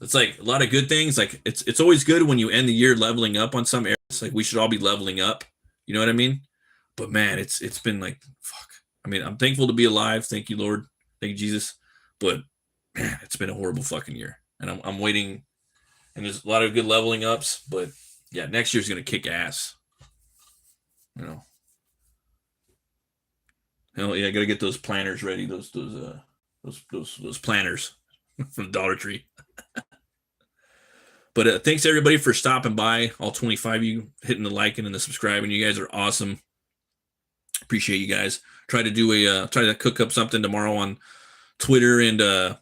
It's like a lot of good things. Like it's always good when you end the year leveling up on some areas. Like we should all be leveling up. You know what I mean? But man, it's been like fuck. I mean, I'm thankful to be alive. Thank you, Lord. Thank you, Jesus. But man, it's been a horrible fucking year, and I'm waiting. And there's a lot of good leveling ups, but yeah, next year's gonna kick ass. Hell yeah, I gotta get those planners ready. Those planners from Dollar Tree. But thanks everybody for stopping by. All 25 of you hitting the liking and the subscribing. You guys are awesome. Appreciate you guys. Try to cook up something tomorrow on Twitter and the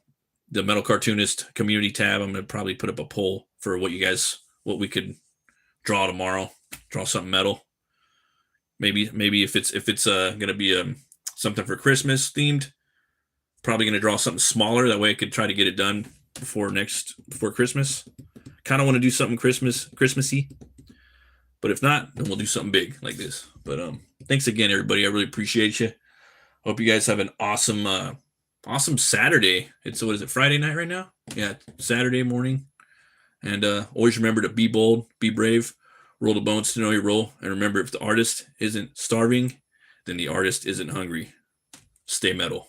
Metal Cartoonist community tab. I'm gonna probably put up a poll for what we could draw tomorrow. Draw something metal. Maybe if it's gonna be something for Christmas themed, probably gonna draw something smaller. That way I could try to get it done before Christmas. Kind of want to do something Christmassy, but if not, then we'll do something big like this. But thanks again, everybody. I really appreciate you. Hope you guys have an awesome Saturday. What is it, Friday night right now? Yeah, Saturday morning. And always remember to be bold, be brave, roll the bones to know your role. And remember, if the artist isn't starving, then the artist isn't hungry. Stay metal.